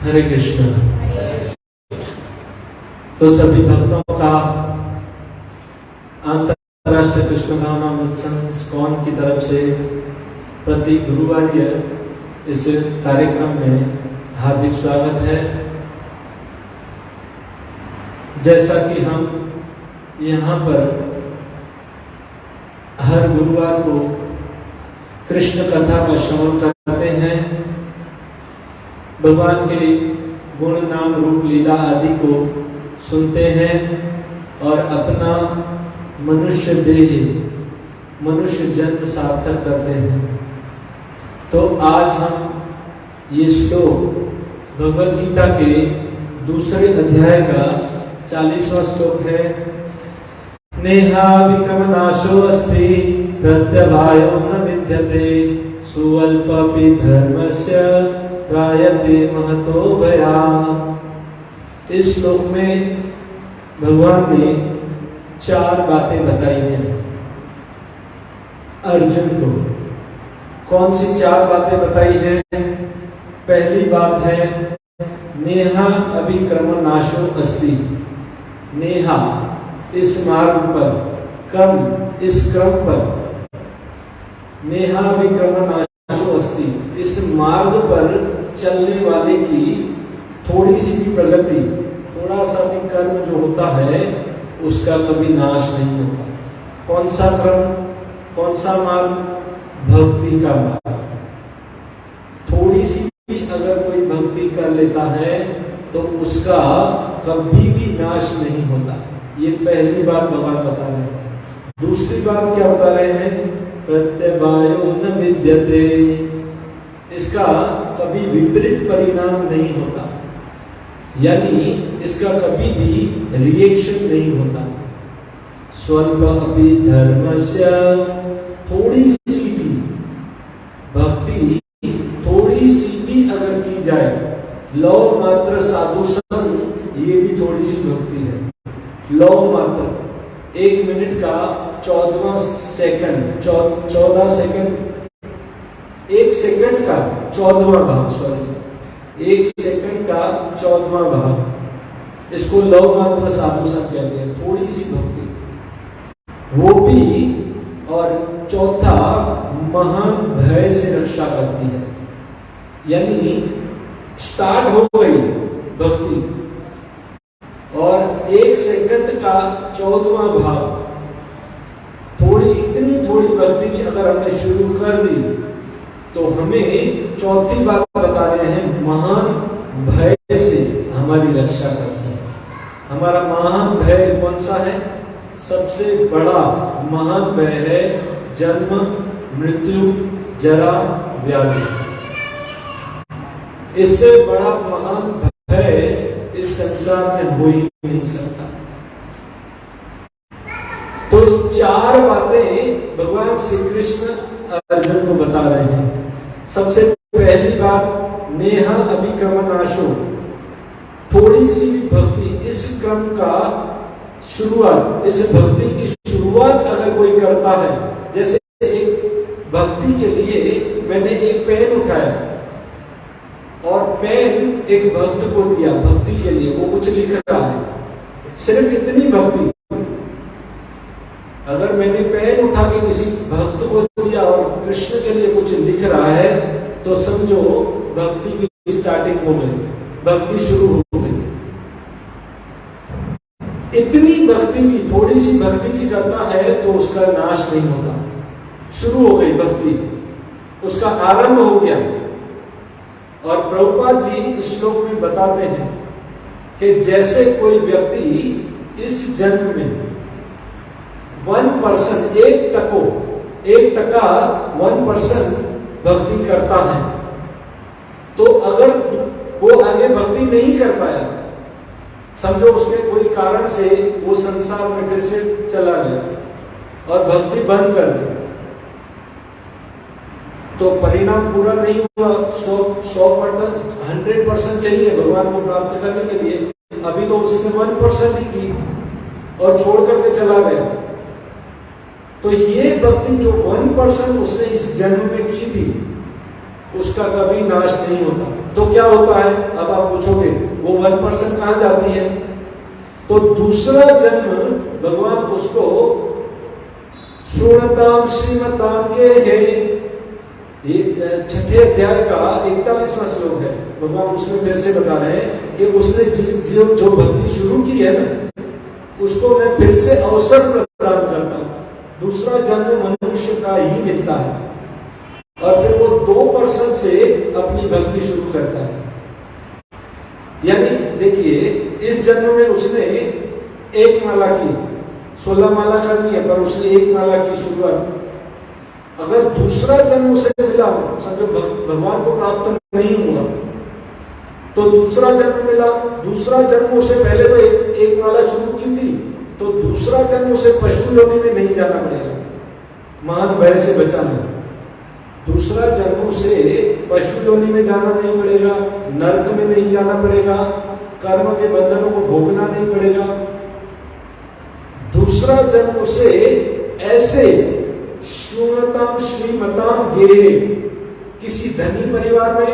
हरे कृष्ण। तो सभी भक्तों का अंतरराष्ट्रीय कृष्ण भावनामृत संघ इस्कॉन की तरफ से प्रति गुरुवार इस कार्यक्रम में हार्दिक स्वागत है। जैसा कि हम यहाँ पर हर गुरुवार को कृष्ण कथा का श्रवण करते हैं, भगवान के गुण नाम रूप लीला आदि को सुनते हैं और अपना मनुष्य देह मनुष्य जन्म सार्थक करते हैं। तो आज हम ये श्लोक भगवद गीता के दूसरे अध्याय का 40वां श्लोक है। नेहाभिक्रमनाशो अस्ति प्रत्यवायो न विद्यते सुअल्पमपि धर्मस्य त्रायते महतो भयात्। इस श्लोक में भगवान ने 4 बातें बताई हैं अर्जुन को। कौन सी 4 बातें बताई हैं? पहली बात है नेहा अभिक्रमनाशो अस्ति। नेहा इस मार्ग पर, कर्म इस क्रम पर, नेहा अभिक्रमनाशो अस्ति इस मार्ग पर चलने वाले की थोड़ी सी भी प्रगति, थोड़ा सा भी कर्म जो होता है उसका कभी नाश नहीं होता। कौन सा क्रम, कौन सा मार्ग? भक्ति का मार्ग। थोड़ी सी भी अगर कोई भक्ति कर लेता है तो उसका कभी भी नाश नहीं होता। ये पहली बात भगवान बता रहे हैं। दूसरी बात क्या बता रहे हैं? प्रत्यवायो न विद्यते, इसका कभी विपरीत परिणाम नहीं होता, यानी इसका कभी भी रिएक्शन नहीं होता। स्वल्पमपि धर्मस्य, थोड़ी सी भी भक्ति, थोड़ी सी भी अगर की जाए, लौ मात्र साधु संग, ये भी थोड़ी सी भक्ति है। लौ मात्र 1 मिनट का 14 सेकंड, 14 सेकंड, 1 सेकंड का 14वां भाग, सॉरी 1 सेकंड का 14वां भाग, इसको लौ मात्र साधु संग कहते हैं। थोड़ी सी भक्ति वो भी, और चौथा महान भय से रक्षा करती है। यानी स्टार्ट हो गई भक्ति और 1 सेकंड का 14वां भाग, थोड़ी, इतनी थोड़ी भक्ति भी अगर हमने शुरू कर दी तो हमें चौथी बात बता रहे हैं, महान भय से हमारी रक्षा करती है। हमारा महान भय कौन सा है? सबसे बड़ा महान भय है जन्म, मृत्यु, जरा, व्याधि। इससे बड़ा महान भय इस संसार में हो ही नहीं सकता। तो 4 बातें भगवान श्री कृष्ण अर्जुन को बता रहे हैं। सबसे पहली बात, नेहा अभिक्रमनाशो, थोड़ी सी भक्ति, इस क्रम का शुरुआत, इस भक्ति की शुरुआत अगर कोई करता है, जैसे एक भक्ति के लिए मैंने एक पेन उठाया और पेन एक भक्त को दिया, भक्ति के लिए वो कुछ लिख रहा है, सिर्फ इतनी भक्ति। अगर मैंने पेन उठा के किसी भक्त को दिया और कृष्ण के लिए कुछ लिख रहा है तो समझो भक्ति की स्टार्टिंग हो गई, भक्ति शुरू हो गई। इतनी भक्ति भी, थोड़ी सी भक्ति भी करता है तो उसका नाश नहीं होता। शुरू हो गई भक्ति, उसका आरंभ हो गया। और प्रभुपाद जी इस श्लोक में बताते हैं कि जैसे कोई व्यक्ति इस जन्म में 1%, 1% भक्ति करता है, तो अगर वो आगे भक्ति नहीं कर पाया, समझो उसके कोई कारण से वो संसार में फिर से चला गया और भक्ति बंद कर दी, तो परिणाम पूरा नहीं हुआ। 100% चाहिए भगवान को प्राप्त करने के लिए, अभी तो उसने 1% ही की और छोड़ करके चला गया। तो ये भक्ति जो 1% उसने इस जन्म में की थी, उसका कभी नाश नहीं होता। तो क्या होता है? अब आप पूछोगे वो 1% कहां जाती है? तो दूसरा जन्म भगवान उसको शून्यताम श्रीमताम के है, छठे अध्याय का 41वां श्लोक है। भगवान उसमें फिर से बता रहे हैं कि उसने जो भक्ति शुरू की है ना, उसको मैं फिर से अवसर प्रदान करता हूं। दूसरा जन्म मनुष्य का ही मिलता है और फिर वो 2% से अपनी भक्ति शुरू करता है। यानी देखिए, इस जन्म में उसने एक माला की, 16 माला करनी है, पर उसने एक माला की शुरुआत। अगर दूसरा जन्म उसे मिला, समझो भगवान को प्राप्त नहीं हुआ, तो दूसरा जन्म मिला, दूसरा जन्म उसे पहले तो एक माला शुरू की थी, तो दूसरा जन्म उसे पशु योनि में नहीं जाना पड़ेगा, महान भय से बचाना। दूसरा जन्म उसे पशु योनि में जाना नहीं पड़ेगा, नरक में नहीं जाना पड़ेगा, कर्म के बंधनों को भोगना नहीं पड़ेगा। दूसरा जन्म उसे ऐसे श्रीमताम श्रीमताम गे, किसी धनी परिवार में,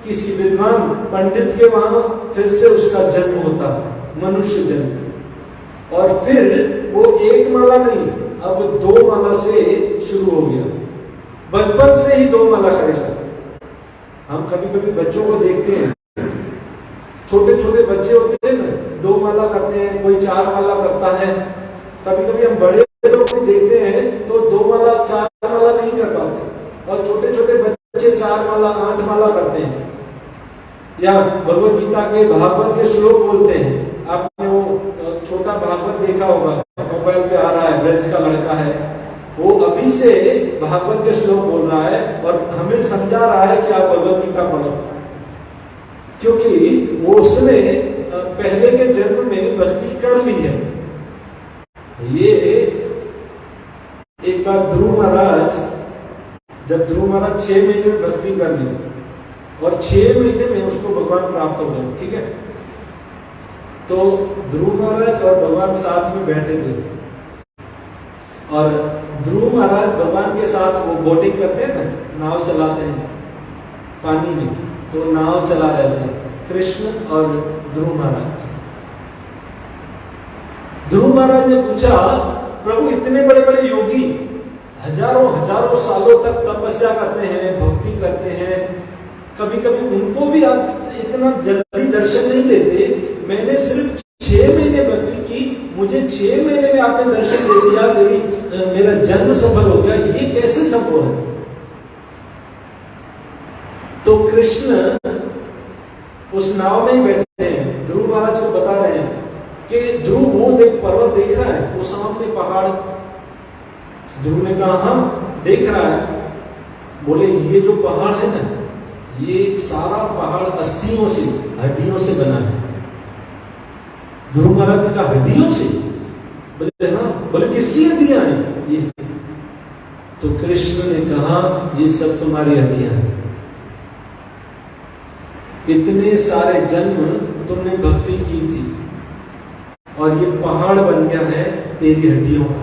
किसी विद्वान पंडित के वहां फिर से उसका जन्म होता, मनुष्य जन्म। और फिर वो एक माला नहीं, अब 2 माला से शुरू हो गया। बचपन से ही 2 माला करेगा। हम कभी कभी बच्चों को देखते हैं, छोटे छोटे बच्चे होते हैं ना, 2 माला करते हैं, कोई 4 माला करता है। कभी कभी हम बड़े लोग भी देखते हैं तो 2 माला 4 माला नहीं कर पाते, और छोटे छोटे बच्चे 4 माला 8 माला करते हैं। या भगवत गीता के भागवत के श्लोक बोलते हैं। आपने वो छोटा भागवत देखा होगा, मोबाइल पे आ रहा है, ब्रज का लड़का है, वो अभी से भागवत के श्लोक बोल रहा है और हमें समझा रहा है कि आप भगवत गीता पढ़ो, क्योंकि वो उसने पहले के जन्म में भक्ति कर ली है। ये एक बार ध्रुव महाराज, जब ध्रुव महाराज 6 महीने में भक्ति कर ली और 6 महीने में उसको भगवान प्राप्त हो गए, ठीक है। तो ध्रुव महाराज और भगवान साथ में बैठे थे और ध्रुव महाराज भगवान के साथ वो बोटिंग करते हैं ना, नाव चलाते हैं पानी में, तो नाव चला रहे थे कृष्ण और ध्रुव महाराज। ध्रुव महाराज ने पूछा, प्रभु इतने बड़े बड़े योगी हजारों हजारों सालों तक तपस्या करते हैं, भक्ति करते हैं, कभी कभी उनको भी आप इतना जल्दी दर्शन नहीं देते। मैंने सिर्फ 6 महीने भक्ति की, मुझे 6 महीने में आपने दर्शन दे दिया, मेरा जन्म सफल हो गया, ये कैसे संभव है? तो कृष्ण उस नाव में ही बैठे हैं, ध्रुव महाराज को बता रहे हैं कि ध्रुव वो पर्वत देख रहा है, वो सामने पहाड़। ध्रुव ने कहा हाँ देख रहा है। बोले ये जो पहाड़ है ना, ये सारा पहाड़ अस्थियों से, हड्डियों से बना है। ध्रुव महाराज ने कहा हड्डियों से? बोले हाँ। बोले किसकी हड्डियां हैं ये? तो कृष्ण ने कहा ये सब तुम्हारी हड्डियां हैं। इतने सारे जन्म तुमने भक्ति की थी और ये पहाड़ बन गया है तेरी हड्डियों का,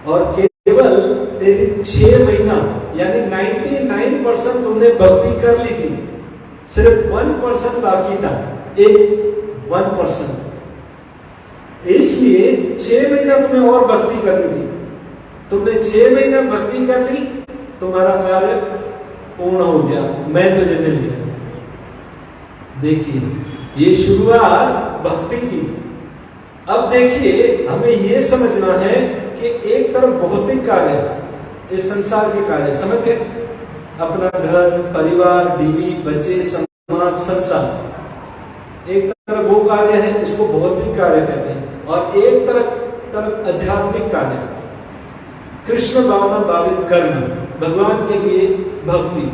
और केवल तेरी 6 महीना यानी 99% तुमने भक्ति कर ली थी, सिर्फ 1% बाकी था, एक 1%। इसलिए 6 महीना तुम्हें और भक्ति करनी थी। तुमने 6 महीना भक्ति कर ली, तुम्हारा कार्य पूर्ण हो गया, मैं तुझे मिल गया। देखिए ये शुरुआत भक्ति की। अब देखिए हमें यह समझना है कि एक तरफ भौतिक कार्य, इस संसार के कार्य, समझ गए, अपना घर, परिवार, बीवी, बच्चे, समाज, संसार, एक तरफ वो कार्य है, इसको भौतिक कार्य कहते हैं, और एक तरफ आध्यात्मिक कार्य, कृष्ण भावना भावित कर्म, भगवान के लिए भक्ति।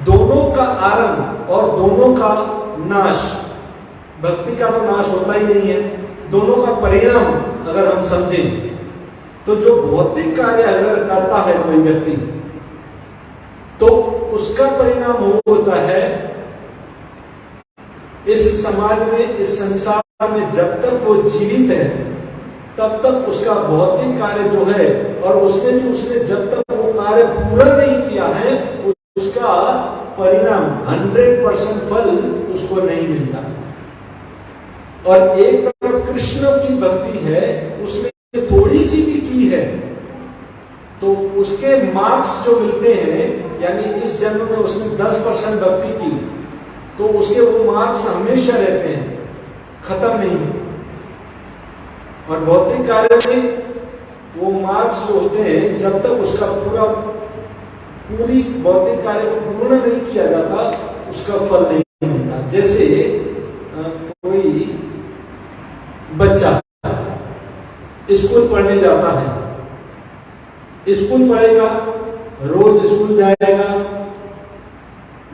दोनों का आरंभ और दोनों का नाश, भक्ति का तो नाश होता ही नहीं है, दोनों का परिणाम अगर हम समझें तो जो भौतिक कार्य अगर करता है कोई व्यक्ति, तो उसका परिणाम होता है इस समाज में, इस संसार में जब तक वो जीवित है तब तक उसका भौतिक कार्य जो है, और उसमें भी उसने जब तक वो कार्य पूरा नहीं किया है उसका परिणाम 100% फल उसको नहीं मिलता। और एक तरफ कृष्ण की भक्ति है, उसने थोड़ी सी भी की है तो उसके मार्क्स जो मिलते हैं, यानी इस जन्म में उसने 10% भक्ति की तो उसके वो मार्क्स हमेशा रहते हैं, खत्म नहीं। और भौतिक कार्य में वो मार्क्स जो होते हैं, जब तक उसका पूरी भौतिक कार्य को पूर्ण नहीं किया जाता उसका फल नहीं मिलता। जैसे कोई बच्चा स्कूल पढ़ने जाता है, स्कूल पढ़ेगा, रोज स्कूल जाएगा,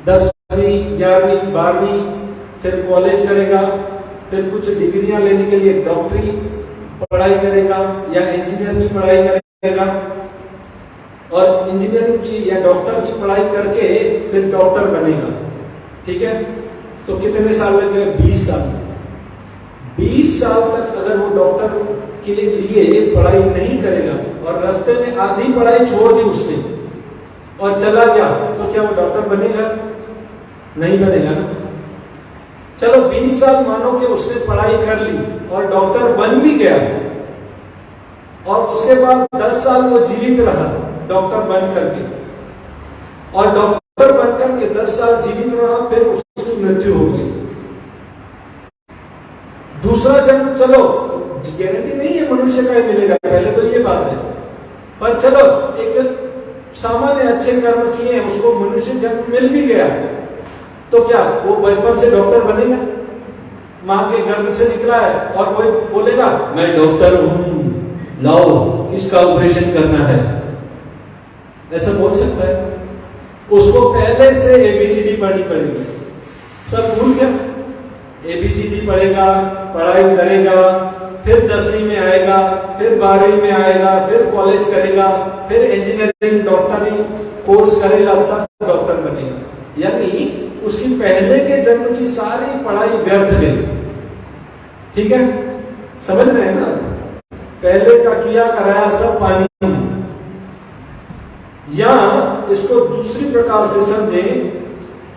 10वीं 11वीं 12वीं, फिर कॉलेज करेगा, फिर कुछ डिग्रियां लेने के लिए डॉक्टरी पढ़ाई करेगा या इंजीनियर की पढ़ाई करेगा, और इंजीनियरिंग की या डॉक्टर की पढ़ाई करके फिर डॉक्टर बनेगा। ठीक है, तो कितने साल लगेगा? 20 साल। 20 साल तक अगर वो डॉक्टर के लिए पढ़ाई नहीं करेगा और रास्ते में आधी पढ़ाई छोड़ दी उसने और चला गया, तो क्या वो डॉक्टर बनेगा? नहीं बनेगा ना। चलो 20 साल मानो कि उसने पढ़ाई कर ली और डॉक्टर बन भी गया, और उसके बाद 10 साल वो जीवित रहा डॉक्टर बन करके, और डॉक्टर बनकर के 10 साल जीवित रहा, फिर उसकी मृत्यु हो गई। दूसरा जन्म, चलो गारंटी नहीं है मनुष्य का ही मिलेगा, पहले तो ये बात है, पर चलो एक सामान्य अच्छे कर्म किए हैं, उसको मनुष्य जन्म मिल भी गया, तो क्या वो बचपन से डॉक्टर बनेगा? मां के गर्भ से निकला है और कोई बोलेगा मैं डॉक्टर हूं, लाओ किसका ऑपरेशन करना है, ऐसा बोल सकता है? उसको पहले से ABCD पढ़नी पड़ेगी। सब भूल गया, ABCD पढ़ेगा, पढ़ाई करेगा, फिर 10वीं में आएगा, फिर 12वीं में आएगा, फिर कॉलेज करेगा, फिर इंजीनियरिंग डॉक्टरी कोर्स करेगा, तब डॉक्टर बनेगा। यानी उसकी पहले के जन्म की सारी पढ़ाई व्यर्थ गई। ठीक है, समझ रहे हैं ना? पहले का किया कराया सब पानी में। या इसको दूसरी प्रकार से समझें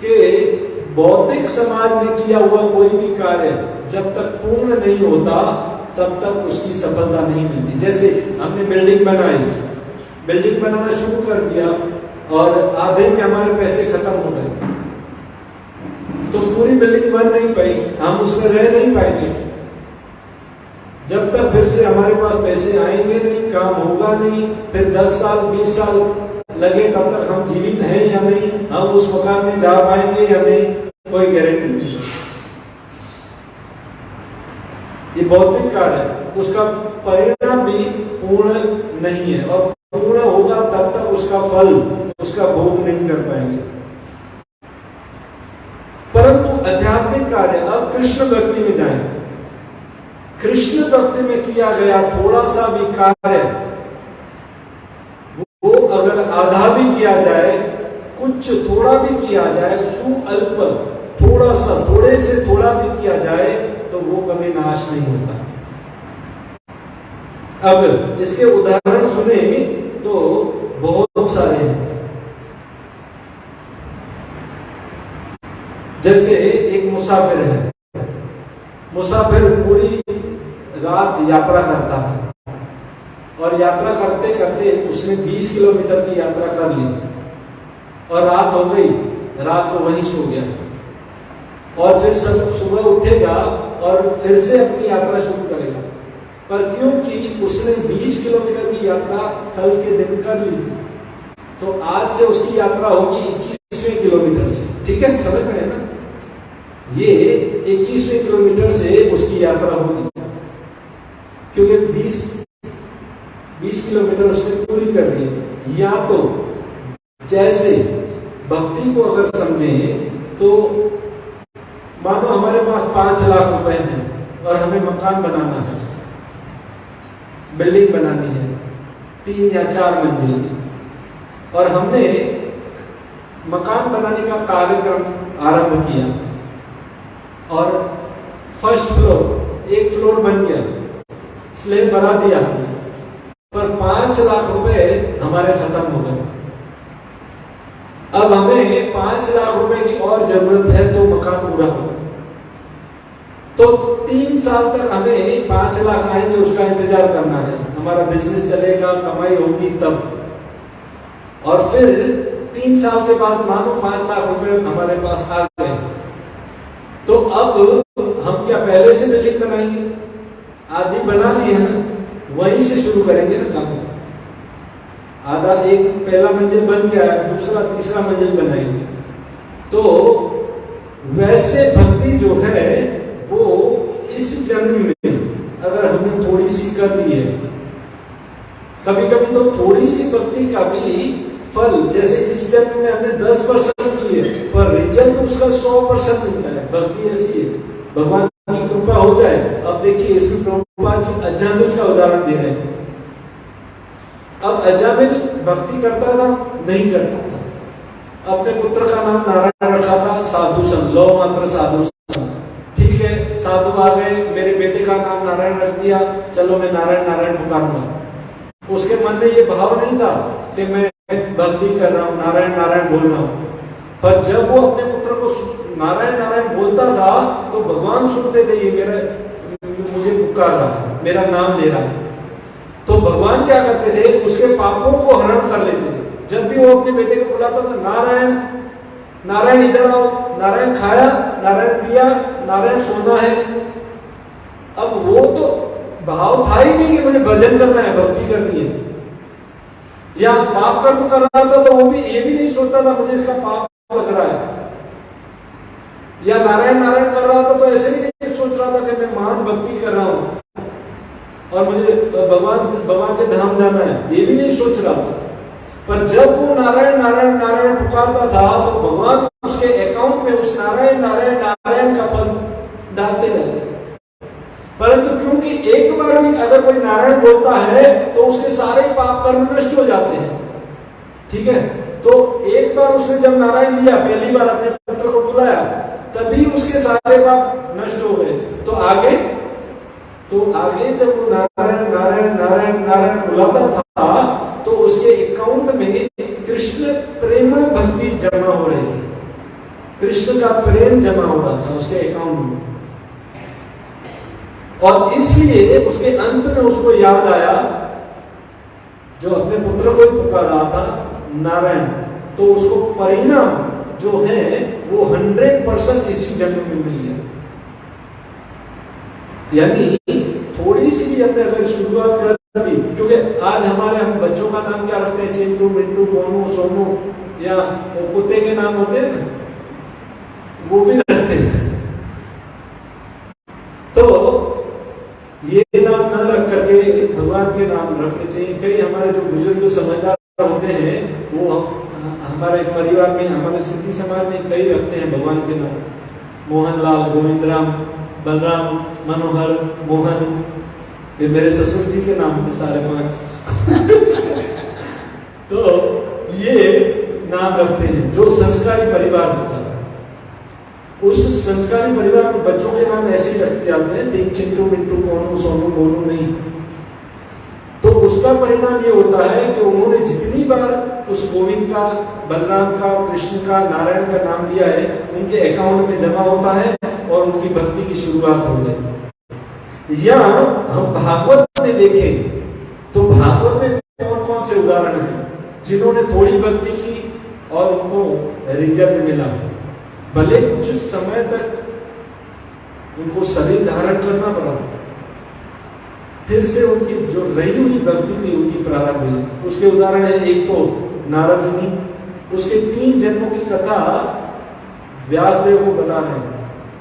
कि भौतिक समाज में किया हुआ कोई भी कार्य जब तक पूर्ण नहीं होता तब तक उसकी सफलता नहीं मिलती। जैसे हमने बिल्डिंग बनाई, बिल्डिंग बनाना शुरू कर दिया और आधे में हमारे पैसे खत्म हो गए, तो पूरी बिल्डिंग बन नहीं पाई, हम उसमें रह नहीं पाएंगे। जब तक फिर से हमारे पास पैसे आएंगे नहीं, काम होगा नहीं, फिर 10 साल 20 साल लगे, तब तक हम जीवित हैं या नहीं, हम उस मकान में जा पाएंगे या नहीं, कोई गारंटी नहीं। ये भौतिक कार्य है, उसका परिणाम भी पूर्ण नहीं है, और पूर्ण होगा तब तक उसका फल, उसका भोग नहीं कर पाएंगे। परंतु आध्यात्मिक कार्य, अब कृष्ण भक्ति में जाएं। कृष्ण भक्ति में किया गया थोड़ा सा भी कार्य, वो अगर आधा भी किया जाए, कुछ थोड़ा भी किया जाए, सुअल्प थोड़ा सा, थोड़े से थोड़ा भी किया जाए, तो वो कभी नाश नहीं होता। अब इसके उदाहरण सुने तो बहुत सारे हैं। जैसे एक मुसाफिर है, मुसाफिर पूरी रात यात्रा करता है और यात्रा करते करते उसने 20 किलोमीटर की यात्रा कर ली और रात हो गई, रात को वहीं सो गया, और फिर सुबह उठेगा और फिर से अपनी यात्रा शुरू करेगा। पर क्योंकि उसने 20 किलोमीटर की यात्रा कल के दिन कर ली थी, तो आज से उसकी यात्रा होगी 21वें किलोमीटर से। ठीक है, समझ में है ना? ये 21वें किलोमीटर से उसकी यात्रा होगी, क्योंकि 20 किलोमीटर उसने पूरी कर दी। या तो जैसे भक्ति को अगर समझें तो मानो हमारे पास 5 लाख रुपए हैं और हमें मकान बनाना है, बिल्डिंग बनानी है 3 या 4 मंजिल की, और हमने मकान बनाने का कार्यक्रम आरंभ किया और फर्स्ट फ्लोर, एक फ्लोर बन गया, स्लैब बना दिया, पर 5 लाख रुपए हमारे खत्म हो गए। अब हमें 5 लाख रुपए की और जरूरत है तो मकान पूरा हो। तो 3 साल तक हमें 5 लाख आएंगे, उसका इंतजार करना है। हमारा बिजनेस चलेगा, कमाई होगी तब। और फिर 3 साल के बाद मानो 5 लाख रुपए हमारे पास आ गए, तो अब हम क्या पहले से बिल्डिंग बनाएंगे? आधी बना ली है ना, वहीं से शुरू करेंगे ना काम। आधा एक पहला मंजिल बन गया है, दूसरा तीसरा मंजिल बनाएंगे। तो वैसे भक्ति जो है वो इस जन्म में अगर हमने थोड़ी सी कर ली है, कभी कभी तो थोड़ी सी भक्ति का भी फल, जैसे इस जन्म में हमने 10% की है पर रिजल्ट उसका 100% मिलता है। भक्ति ऐसी है, भगवान की कृपा हो जाए। अब देखिए इसमें प्रभुपाद जी अजामिल का उदाहरण दे रहे हैं। अब अजामिल भक्ति करता था? नहीं करता था। अपने पुत्र का नाम नारायण रखा था, साधु संत, लो मात्र साधु संत। ठीक है, साधु आ गए, मेरे बेटे का नाम नारायण रख दिया, चलो मैं नारायण नारायण पुकारूंगा। उसके मन में ये भाव नहीं था कि मैं भक्ति कर रहा हूं, नारायण नारायण बोल रहा हूं। पर जब वो अपने पुत्र को नारायण नारायण बोलता था तो भगवान सुनते थे, ये मेरा मुझे पुकार रहा है, मेरा नाम ले रहा है। तो भगवान क्या करते थे? उसके पापों को हरण कर लेते थे। जब भी वो अपने बेटे को बुलाता था, नारायण नारायण इधर आओ, नारायण खाया, नारायण पिया, नारायण सोना है। अब वो तो भाव था ही नहीं कि मुझे भजन करना है, भक्ति करनी है। या पाप कर्म कर रहा था तो वो भी ये भी नहीं सोचता था मुझे इसका पाप लग रहा है। या नारायण नारायण कर रहा था तो ऐसे भी नहीं सोच रहा था कि मैं महान भक्ति कर रहा हूं और मुझे भगवान के धाम जाना है, ये भी नहीं सोच रहा था। पर जब वो नारायण नारायण नारायण पुकारता था तो भगवान उसके अकाउंट में उस नारायण नारायण नारायण का पद डालते रहते। परंतु क्योंकि एक बार भी अगर कोई नारायण बोलता है तो उसके सारे पाप कर्म नष्ट हो जाते हैं। ठीक है, तो एक बार उसने जब नारायण लिया, पहली बार अपने पुत्र को बुलाया, तभी उसके सारे पाप नष्ट हो गए। तो आगे जब वो नारायण नारायण नारायण नारायण बुलाता था तो उसके अकाउंट में कृष्ण प्रेम भक्ति जमा हो रही थी, कृष्ण का प्रेम जमा हो रहा था उसके अकाउंट में। और इसलिए उसके अंत में उसको याद आया, जो अपने पुत्र को ही पुकार रहा था नारायण, तो उसको परिणाम जो है वो 100% इसी जन्म में मिल गया। यानी थोड़ी सी भी हमने अगर शुरुआत कर दी, क्योंकि आज हम बच्चों का नाम क्या रखते हैं? चिंटू, मिंटू, मोनू, सोनू, या कुत्ते के नाम होते हैं ना, वो भी रखते हैं। तो ये नाम न रख करके भगवान के नाम रखने चाहिए। कई हमारे जो बुजुर्ग समझदार होते हैं वो हमारे परिवार में, हमारे सिंधी समाज में कई रखते हैं भगवान के नाम, मोहनलाल, गोविंदराम, बलराम, मनोहर, मोहन। ये मेरे ससुर जी के नाम थे सारे 5। तो ये नाम रखते हैं जो संस्कारी परिवार होता है। उस संस्कारी परिवार में बच्चों के नाम ऐसे ही रखे जाते हैं, ठीक, चिंटू, मिंटू, मोनू, सोनू, मोनू नहीं। तो उसका परिणाम ये होता है कि उन्होंने जितनी बार उस गोविंद का, बलराम का, कृष्ण का, नारायण का नाम लिया है, उनके अकाउंट में जमा होता है और उनकी भक्ति की शुरुआत हो गई। या हम भागवत में देखें तो भागवत में कौन कौन से उदाहरण हैं जिन्होंने थोड़ी भक्ति की और उनको रिजल्ट मिला। भले कुछ समय तक उनको शरीर धारण करना पड़ा, फिर से उनकी जो रही हुई भक्ति थी उनकी प्रारंभ हुई। उसके उदाहरण है, एक तो नारद मुनि, उसके 3 जन्मों की कथा व्यासदेव को बता रहे हैं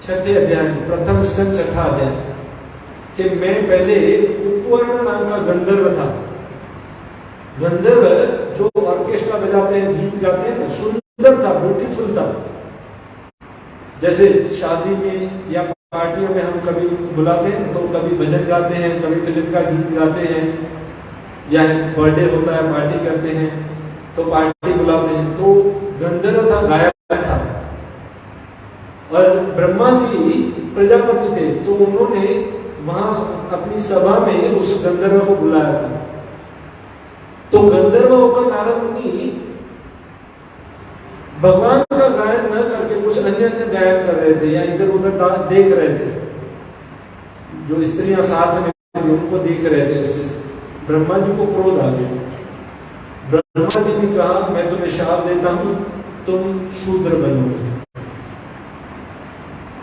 6ठे अध्याय में, प्रथम स्कंद 6ठा अध्याय, कि मैं पहले उपवर्ण नाम का गंधर्व था। गंधर्व जो ऑर्केस्ट्रा बजाते हैं, गीत गाते हैं, सुंदर था, ब्यूटीफुल था। जैसे शादी में या पार्टियों में हम कभी बुलाते हैं तो कभी भजन गाते हैं, कभी फिल्म का गीत गाते हैं, या बर्थडे होता है पार्टी करते हैं तो पार्टी बुलाते हैं। तो गंधर्व था, गायक था। और ब्रह्मा जी प्रजापति थे, तो उन्होंने वहां अपनी सभा में उस गंधर्व को बुलाया था। तो गंधर्व होकर नारद मुनि भगवान का गायन न करके कुछ अन्य गायन कर रहे थे या इधर उधर देख रहे थे। जो स्त्रियां साथ में उनको देख रहे थे, ऐसे ब्रह्मा जी को क्रोध आ गया। ब्रह्मा जी ने कहा, मैं तुम्हें शाप देता हूं, तुम शूद्र बनोगे।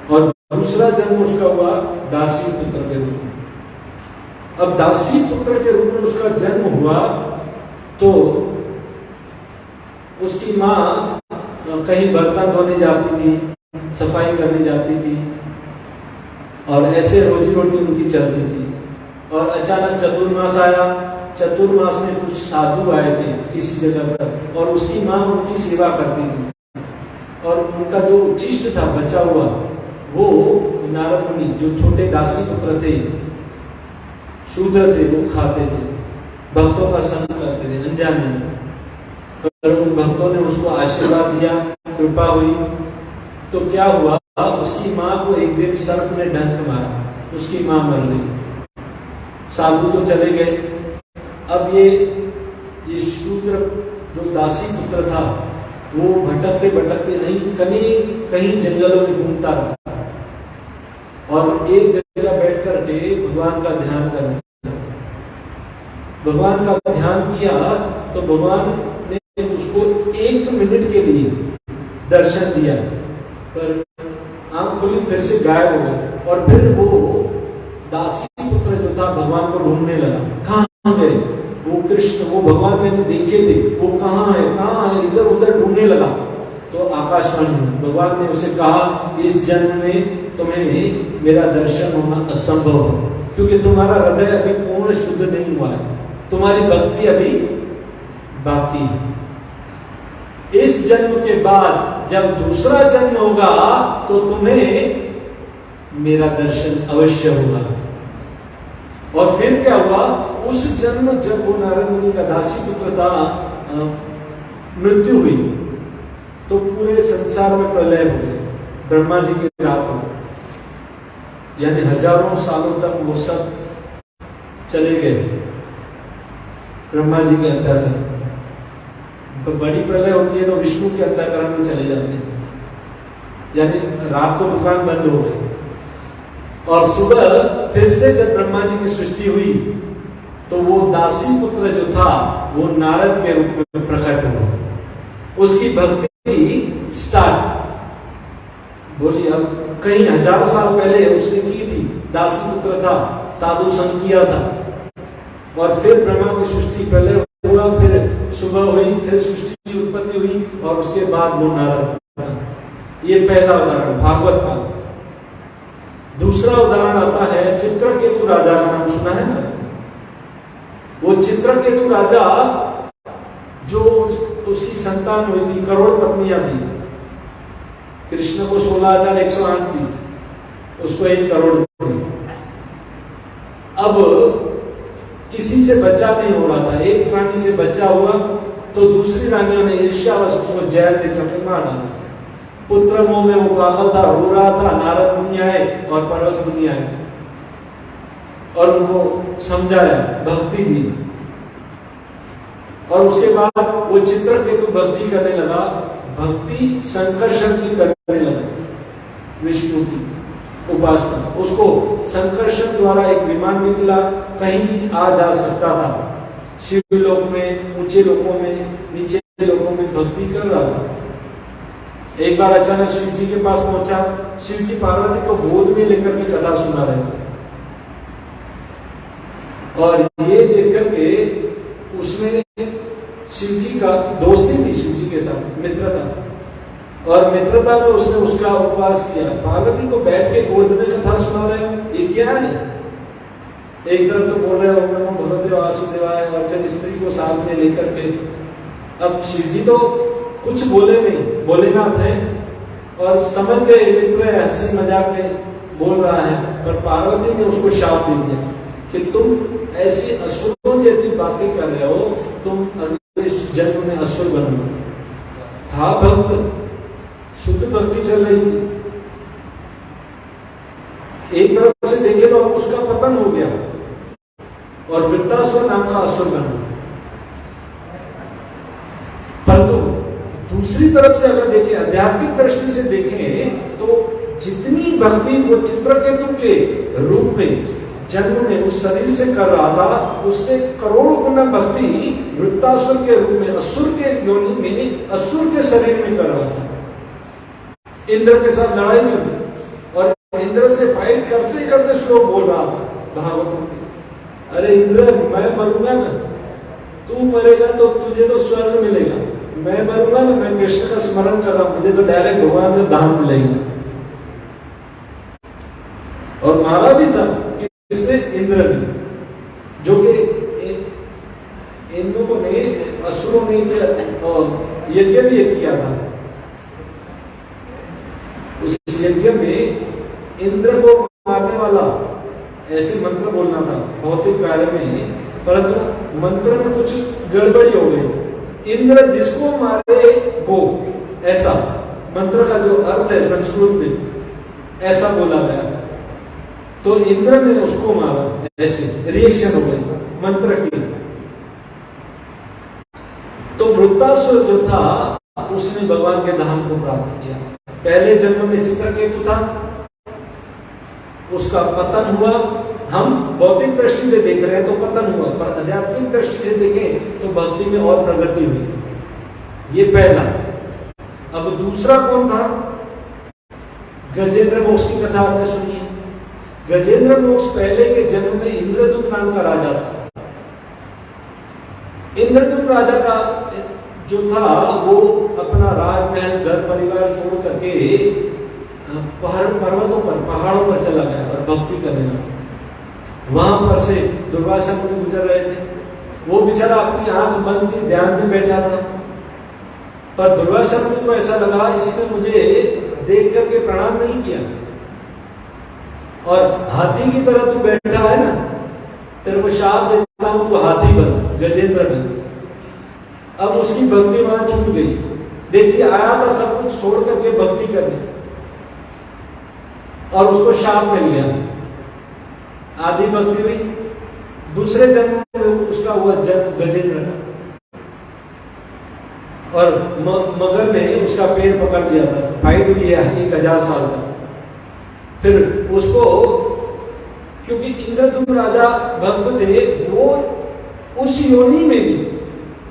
और दूसरा जन्म उसका हुआ दासी पुत्र के रूप में। अब दासी पुत्र के रूप में उसका जन्म हुआ तो उसकी माँ कहीं बर्तन धोने जाती थी, सफाई करने जाती थी और ऐसे रोजी रोटी उनकी चलती थी। और अचानक चतुर्मास आया। चतुर्मास में कुछ साधु आए थे किसी जगह पर और उसकी माँ उनकी सेवा करती थी और उनका जो उच्छिष्ट था बचा हुआ वो नारद मुनि जो छोटे दासी पुत्र थे, शूद्र थे, वो खाते थे, भक्तों का संग करते थे अनजाने में। और उन भक्तों ने उसको आशीर्वाद दिया, कृपा हुई। तो क्या हुआ, उसकी माँ को एक दिन सर्प ने डंक मारा, उसकी माँ मर गई। साधु तो चले गए। अब ये शूद्र जो दासी पुत्र था वो भटकते भटकते कहीं जंगलों में घूमता रहा और एक जगह बैठ करके भगवान का ध्यान करने, भगवान का ध्यान किया तो भगवान ने उसको 1 मिनट के लिए दर्शन दिया, पर आंख खुली फिर से गायब हो गए। और फिर वो दासी पुत्र जो था भगवान को ढूंढने लगा, कहाँ गए वो कृष्ण, वो भगवान मैंने देखे थे, वो कहाँ है, इधर उधर ढूंढने लगा। तो आकाशवाणी भगवान ने उसे कहा, इस जन्म में तुम्हें मेरा दर्शन होना असंभव है, क्योंकि तुम्हारा हृदय अभी पूर्ण शुद्ध नहीं हुआ है, तुम्हारी भक्ति अभी बाकी है। इस जन्म के बाद जब दूसरा जन्म होगा तो तुम्हें मेरा दर्शन अवश्य होगा। और फिर क्या हुआ, उस जन्म जब वो नारद मुनि का दासी पुत्र था, मृत्यु हुई तो पूरे संसार में प्रलय हो गई, ब्रह्मा जी की रात हो, यानी हजारों सालों तक वो सब चले गए ब्रह्मा जी के अंतर्गत। तो बड़ी प्रलय होती है तो विष्णु के अंतःकरण में चले जाते हैं, यानी रात को दुकान बंद हो गई। और सुबह फिर से जब ब्रह्मा जी की सृष्टि हुई तो वो दासी पुत्र जो था वो नारद के रूप में प्रकट हुआ, उसकी भक्ति स्टार्ट। बोली अब कई हजार साल पहले उसने की थी, दासी पुत्र था, साधु संग किया था, और फिर ब्रह्मा की सृष्टि पहले हुआ, फिर सुबह हुई, फिर सृष्टि की उत्पत्ति हुई और उसके बाद वो नारद। ये पहला उदाहरण भागवत का। दूसरा उदाहरण आता है चित्रकेतु राजा का नाम सुना है ना। वो चित्रकेतु राजा जो उसकी संतान हुई थी, करोड़ पत्नियां थी। कृष्ण को 16,108 थी, उसको 1 करोड़ थी। अब किसी से बच्चा नहीं हो रहा था, एक रानी से बच्चा हुआ तो दूसरी रानियों ने ईर्ष्यावश उसको जहर देकर के मार डाला। पुत्र मोह में वो पागल था, रो रहा था। नारद मुनि आए और पर्वत मुनि आए और उनको समझाया, भक्ति दी। और उसके बाद वो चित्रकेतु भक्ति करने लगा, भक्ति संकर्षण की करने लगा, विष्णु की उपासना। उसको संकर्षण द्वारा एक विमान भी मिला, कहीं भी आ जा सकता था, शिवलोक में, ऊंचे लोकों में, नीचे लोकों में भक्ति कर रहा था। एक बार अचानक शिव जी के पास पहुंचा। शिव जी पार्वती को गोद में लेकर के कथा सुना रहे थे और ये देख करके उसमें शिव जी का दोस्ती थी, शिव जी के साथ मित्रता, और मित्रता में उसने उसका उपवास किया। पार्वती को बैठ के गोद में कथा सुना रहे हो, ये क्या है? एक तरफ तो बोल रहे हो ओम नमो भगवते वासुदेवाय और फिर स्त्री को साथ में लेकर के। अब शिव जी तो कुछ बोले नहीं, भोलेनाथ है और समझ गए मित्र है, हंसी मजाक में बोल रहा है, पर पार्वती ने उसको शाप दे दिया कि तुम ऐसी असुरों जैसी बातें कर रहे हो, तुम अगले जन्म में असुर बनोगे। था भक्त, शुद्ध भक्ति चल रही थी, एक तरफ से देखे तो उसका पतन हो गया और वृत्तासुर नाम का असुर बना। परंतु दूसरी तरफ से अगर देखें, आध्यात्मिक दृष्टि से देखें तो जितनी भक्ति वो चित्रकेतु के रूप में जन्म में उस शरीर से कर रहा था, उससे करोड़ों गुना भक्ति वृत्तासुर के रूप में, असुर के योनि में, असुर के शरीर में कर रहा था। इंद्र के साथ लड़ाई में भी, और इंद्र से फाइट करते करते श्लोक बोल रहा था भागवत में, अरे इंद्र मैं मरूंगा ना, तू मरेगा तो तुझे तो स्वर्ग मिलेगा, मैं मरूंगा ना, मैं कृष्ण का स्मरण कर रहा हूं, मुझे तो डायरेक्ट भगवान का धाम मिलेगा। और मारा भी था किसने? इंद्र ने, जो कि इन लोगों ने, असुरों ने यज्ञ भी किया था। उस यज्ञ में इंद्र को मारने वाला ऐसे मंत्र बोलना था भौतिक कार्य में, परंतु मंत्र में कुछ गड़बड़ी हो गई। इंद्र जिसको मारे वो, ऐसा मंत्र का जो अर्थ है संस्कृत में ऐसा बोला गया, तो इंद्र ने उसको मारा, ऐसे रिएक्शन हो गई मंत्र की। तो वृत्तासुर जो था उसने भगवान के धाम को प्राप्त किया। पहले जन्म में चित्रकेतु था, उसका पतन हुआ। हम भौतिक दृष्टि से देख रहे हैं तो पतन हुआ, पर आध्यात्मिक दृष्टि से देखें तो भक्ति में और प्रगति हुई। ये पहला। अब दूसरा कौन था? गजेंद्र मोक्ष की कथा आपने सुनी है। गजेंद्र मोक्ष पहले के जन्म में इंद्रदुम्न नाम का राजा था। इंद्रदुम्न राजा का जो था वो अपना राजमहल, घर परिवार छोड़ करके पर्वतों पर, पहाड़ों पर चला गया और भक्ति करने लगा। वहां पर से दुर्वासा मुनि गुजर रहे थे। वो बेचारा अपनी आंख बंद थी, ध्यान में बैठा था, पर दुर्वासा मुनि को ऐसा लगा इसने मुझे देख करके प्रणाम नहीं किया, और हाथी की तरह तू बैठा है ना, तेरे को शाप देता हूं, तू हाथी बन, गजेंद्र बन। अब उसकी भक्ति वहां छूट गई। देखिए आया था सब कुछ छोड़ करके भक्ति करने, और उसको शाप मिल गया, आधी भक्ति हुई। दूसरे जन्म में उसका हुआ जन्म गजेंद्र का, और मगर ने उसका पैर पकड़ लिया था। फाइट हुई है 1000 साल तक। फिर उसको, क्योंकि इंद्रदुम्न राजा भक्त थे, वो उस योनि में भी,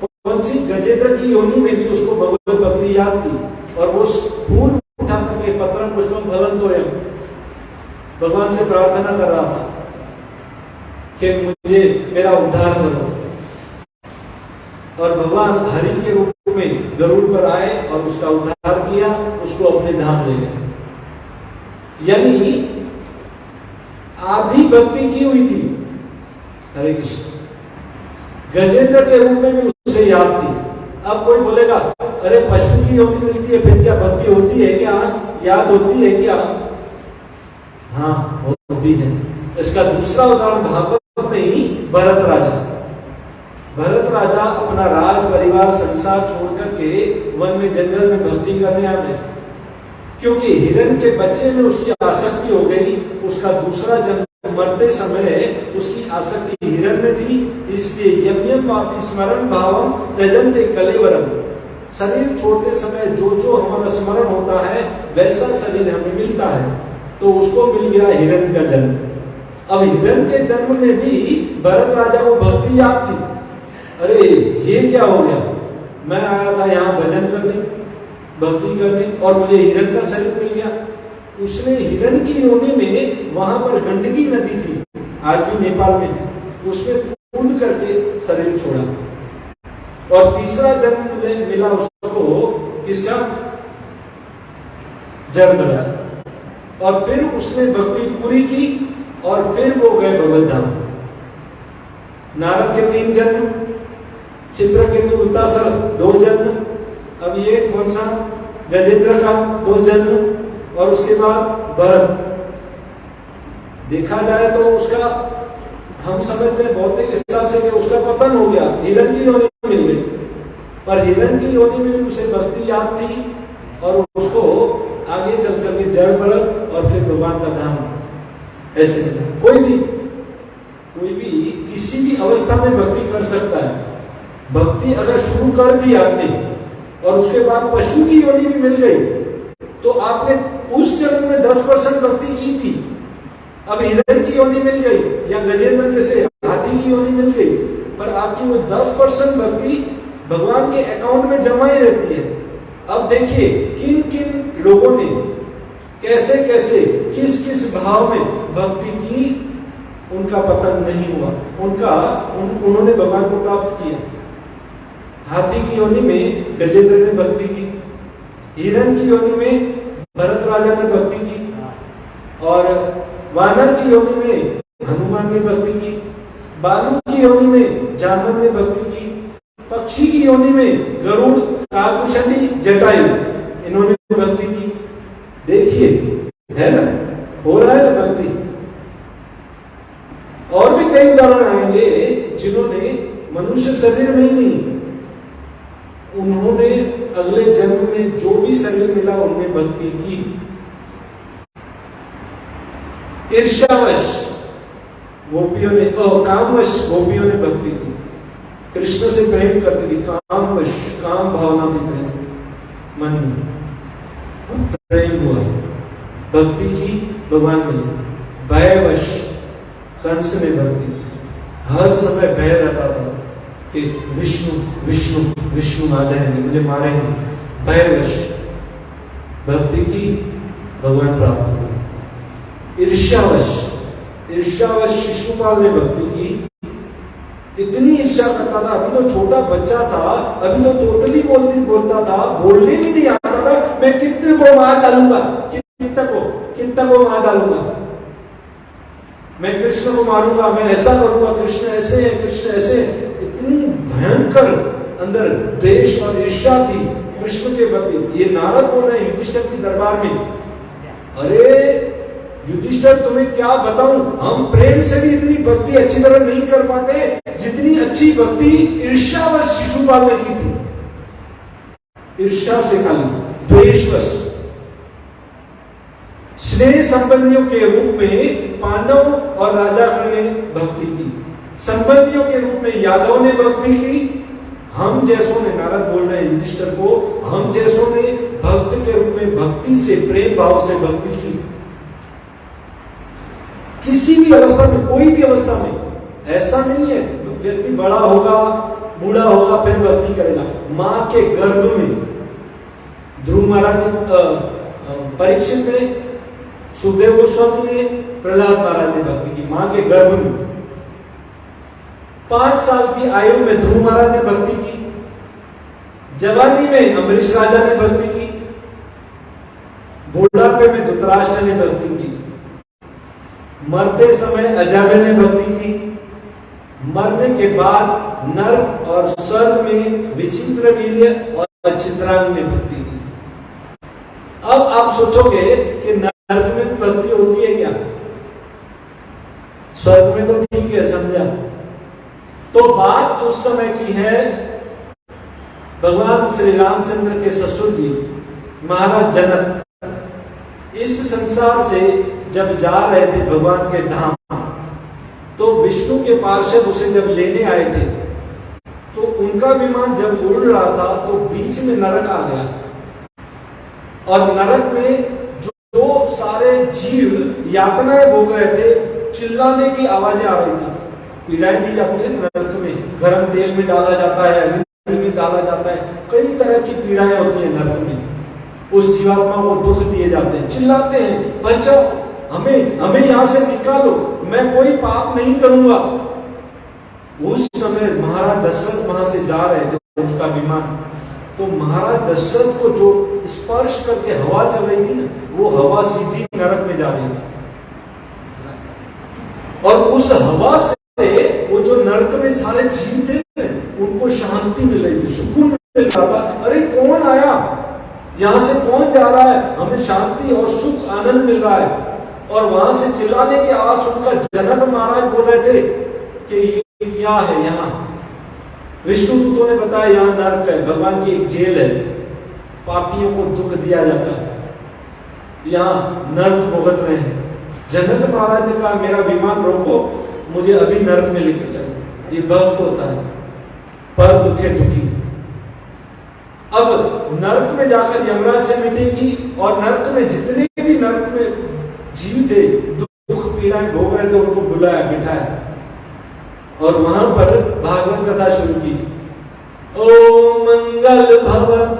कौन सी? गजेंद्र की योनि में भी उसको भगवत भक्ति याद थी, और वो फूल उठा करके पत्रम पुष्पम फलम तोयम भगवान से प्रार्थना कर रहा था कि मुझे मेरा उद्धार करो। और भगवान हरि के रूप में गरुड़ पर आए और उसका उद्धार किया, उसको अपने धाम ले गए। यानी आधी भक्ति की हुई थी। हरे कृष्ण। गजेंद्र के रूप में भी उसे याद थी। अब कोई बोलेगा अरे पशु की योनि मिलती है फिर क्या भक्ति होती है क्या, याद होती है क्या? हाँ होती है। इसका दूसरा उदाहरण भागवत में ही भरत राजा। भरत राजा अपना राज परिवार संसार छोड़ करके वन में जंगल में भक्ति करने आ गए, क्योंकि हिरण के बच्चे में उसकी आसक्ति हो गई। उसका दूसरा जन्म मरते समय उसकी आसक्ति हिरण में थी, इसलिए यम्यम स्मरण भावम त्यजन्ते कलेवरम। शरीर छोड़ते समय जो जो हमारा स्मरण होता है वैसा शरीर हमें मिलता है, तो उसको मिल गया हिरण का जन्म। अब हिरण के जन्म में भी भरत राजा को भक्ति याद थी। अरे ये क्या हो गया, मैं आया था यहाँ भजन करने, भक्ति करने, और मुझे हिरण का शरीर मिल गया। उसने हिरण की योनि में, वहां पर गंडकी नदी थी, आज भी नेपाल में है, उसमें कूद करके शरीर छोड़ा। और तीसरा जन्म मिला उसको किसका? जन्म। और फिर उसने भक्ति पूरी की और फिर वो गए भगवत धाम। नारद के 3 जन्म, चित्रकेतु वृत्तासुर 2 जन्म, अब ये कौन सा? गजेंद्र का 2 जन्म, और उसके बाद भरत। देखा जाए तो उसका, हम समझते हैं भौतिक हिसाब से कि उसका पतन हो गया, हिरण की योनि मिल गई, पर हिरण की योनि में भी उसे भक्ति याद थी, और उसको आगे चल करके जड़ भरत और फिर भगवान का धाम। ऐसे कोई भी किसी भी अवस्था में भक्ति कर सकता है। भक्ति अगर शुरू कर दी आपने और उसके बाद पशु की योनि भी मिल गई, तो आपने उस जन्म में 10% भक्ति की थी, अब हिरण की योनि मिल गई या गजेंद्र जैसे हाथी की योनि मिल गई, पर आपकी वो 10% भक्ति भगवान के अकाउंट में जमा ही रहती है। अब देखिए किन किन लोगों ने कैसे कैसे किस किस भाव में भक्ति की, उनका पतन नहीं हुआ, उन्होंने भगवान को प्राप्त किया। हाथी की योनि में गजेंद्र ने भक्ति की, हिरण की योनि में भरत राजा ने भक्ति की, और वानर की योनि में हनुमान ने भक्ति की, बालू की योनि में जामवंत ने भक्ति की, पक्षी की योनि में गरुड़, काकुशली, जटायु, इन्होंने भक्ति की। देखिए है ना, हो रहा है भक्ति। और भी कई उदाहरण आएंगे जिन्होंने मनुष्य शरीर में ही नहीं, उन्होंने अगले जन्म में जो भी शरीर मिला उनमें भक्ति की। ईर्ष्यावश गोपियों ने, कामवश गोपियों ने भक्ति की, कृष्ण से प्रेम करती थी, कामवश, काम भावना थी प्रेम, मन में प्रेम हुआ, भक्ति की, भगवान मिले। भयवश कंस ने भक्ति की, हर समय भय रहता था कि विष्णु विष्णु विष्णु आ जाएंगे, मुझे मारेंगे। भयवश भक्ति की, भगवान प्राप्त हुआ। ईर्ष्यावश, ईर्ष्यावश शिशुपाल ने भक्ति की, इतनी ईर्ष्या करता था, अभी तो छोटा बच्चा था, अभी तो तोतली बोलता था, बोलने भी नहीं आता था, मैं कितने को मार डालूंगा, कितना को मार डालूंगा, मैं कृष्ण को मारूंगा, मैं ऐसा करूंगा, कृष्ण ऐसे है, कृष्ण ऐसे। इतनी भयंकर अंदर द्वेष और ईर्ष्या थी कृष्ण के प्रति। ये नारद बोल रहे हैं युधिष्ठिर के दरबार में, अरे युधिष्ठिर तुम्हें क्या बताऊं, हम प्रेम से भी इतनी भक्ति अच्छी तरह नहीं कर पाते जितनी अच्छी भक्ति ईर्ष्यावश शिशुपाल ने की थी। ईर्ष्या से खाली, द्वेषवश। स्नेह संबंधियों के रूप में पांडव और राजा ने भक्ति की, संबंधियों के रूप में यादव ने भक्ति की, हम जैसों ने, नारद बोल रहे हैं युधिष्ठिर को, हम जैसों ने भक्त के रूप में भक्ति से, प्रेम भाव से भक्ति की। किसी भी अवस्था में, कोई भी अवस्था में, ऐसा नहीं है व्यक्ति बड़ा होगा, बूढ़ा होगा फिर भक्ति करेगा। मां के गर्भ में ध्रुव महाराज ने, परीक्षित ने, सुखदेव गोस्वामी ने, प्रहलाद महाराज ने भक्ति की मां के गर्भ में। 5 साल की आयु में ध्रुव महाराज ने भक्ति की, जवानी में अम्बरीश राजा ने भक्ति की, बुढ़ापे में धृतराष्ट्र ने भक्ति की, मरते समय अजामिल ने भक्ति की, मरने के बाद नर्क और स्वर्ग में विचित्र वीर्य और चित्रांग ने भक्ति की। अब आप सोचोगे कि नर्क में भक्ति होती है क्या, स्वर्ग में तो ठीक है, समझा। तो बात उस समय की है, भगवान श्री रामचंद्र के ससुर जी महाराज जनक इस संसार से जब जा रहे थे भगवान के धाम, तो विष्णु के पार्षद उसे जब लेने आए थे, तो उनका विमान जब उड़ रहा था तो बीच में नरक आ गया, और नरक में जो सारे जीव यातनाएं भोग रहे थे, चिल्लाने की आवाजें आ रही थी। पीड़ाएं दी जाती है नरक में, गर्म तेल में डाला जाता है, अग्नि में डाला जाता है, कई तरह की पीड़ाएं होती है नरक में। उस जीवात्मा को दुख दिए जाते हैं, चिल्लाते हैं, बचाओ हमें यहां से निकालो, मैं कोई पाप नहीं करूंगा। उस समय महाराज दशरथ वहां से जा रहे थे, उसका विमान, तो महाराज दशरथ को जो स्पर्श करके हवा चल रही थी ना, वो हवा सीधी नरक में जा रही थी, और उस हवा से वो जो नरक में सारे जीव थे उनको शांति मिल रही थी, सुकून मिल रहा था। अरे कौन आया, यहां से कौन जा रहा है, हमें शांति और सुख आनंद मिल रहा है। और वहां से चिल्लाने की आवाज सुनकर जनक महाराज बोल रहे थे कि ये क्या है, यहाँ विष्णु दूतों ने बताया यहाँ नरक है, भगवान की एक जेल है, पापियों को दुख दिया जाता है, यहाँ नरक भुगत रहे हैं। जनक महाराज ने कहा मेरा विमान रोको, मुझे अभी नरक में लेकर चलो। ये भक्त होता है, पर दुखे दुखी। अब नरक में जाकर यमराज से मिटेगी, और नरक में जितने भी नरक में जीव थे, दुख पीड़ाएं भोग रहे थे, उनको बुलाया, बिठाया, और वहां पर भागवत कथा शुरू की। ओ मंगल भवन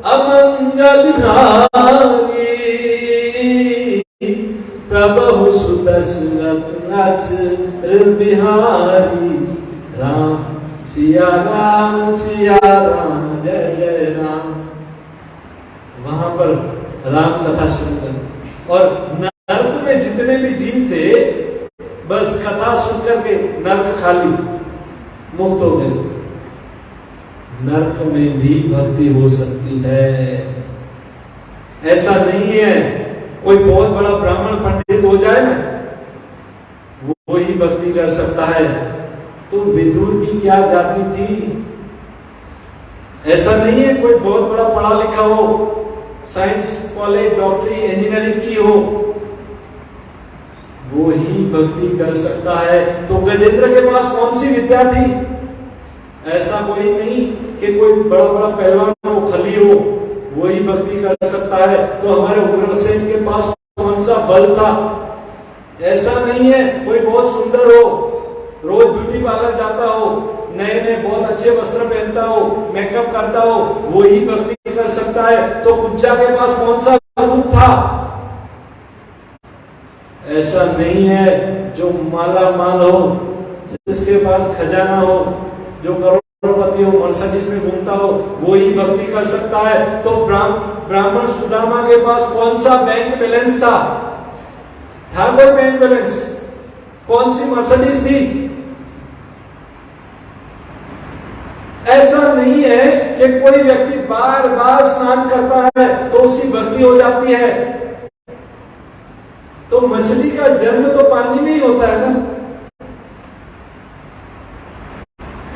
अमंगल हारी, प्रभु सुदशरथ अचर बिहारी, राम सिया राम जय जय राम। वहां पर राम कथा शुरू कर, और नरक में जितने भी जीव थे, बस कथा सुन करके नरक खाली, मुक्त हो गए। नरक में भी भक्ति हो सकती है। ऐसा नहीं है कोई बहुत बड़ा ब्राह्मण पंडित हो जाए ना, वो ही भक्ति कर सकता है। तो विदुर की क्या जाति थी? ऐसा नहीं है कोई बहुत बड़ा पढ़ा लिखा हो, साइंस कॉलेज, डॉक्टरी, इंजीनियरिंग की हो, वो ही भक्ति कर सकता है। तो गजेंद्र के पास कौन सी विद्या थी? ऐसा कोई नहीं कि कोई बड़ा बड़ा पहलवान हो, खली हो, वो ही भक्ति कर सकता है। तो हमारे उग्रसेन के पास कौन सा बल था? ऐसा नहीं है कोई बहुत सुंदर हो, रोज ब्यूटी पार्लर जाता हो, नए नए बहुत अच्छे वस्त्र पहनता हो, मेकअप करता हो, वो ही भक्ति कर सकता है। तो कुब्जा के पास कौन सा रूप था? ऐसा नहीं है जो माला माल हो, जिसके पास खजाना हो, जो करोड़पति हो, मर्सिडीज में घूमता हो, वो ही भक्ति कर सकता है। तो ब्राह्मण सुदामा के पास कौन सा बैंक बैलेंस था? कोई बैंक बैलेंस? कौन सी मर्सिडीज थी? ऐसा नहीं है कि कोई व्यक्ति बार बार स्नान करता है तो उसकी भक्ति हो जाती है। तो मछली का जन्म तो पानी में ही होता है ना।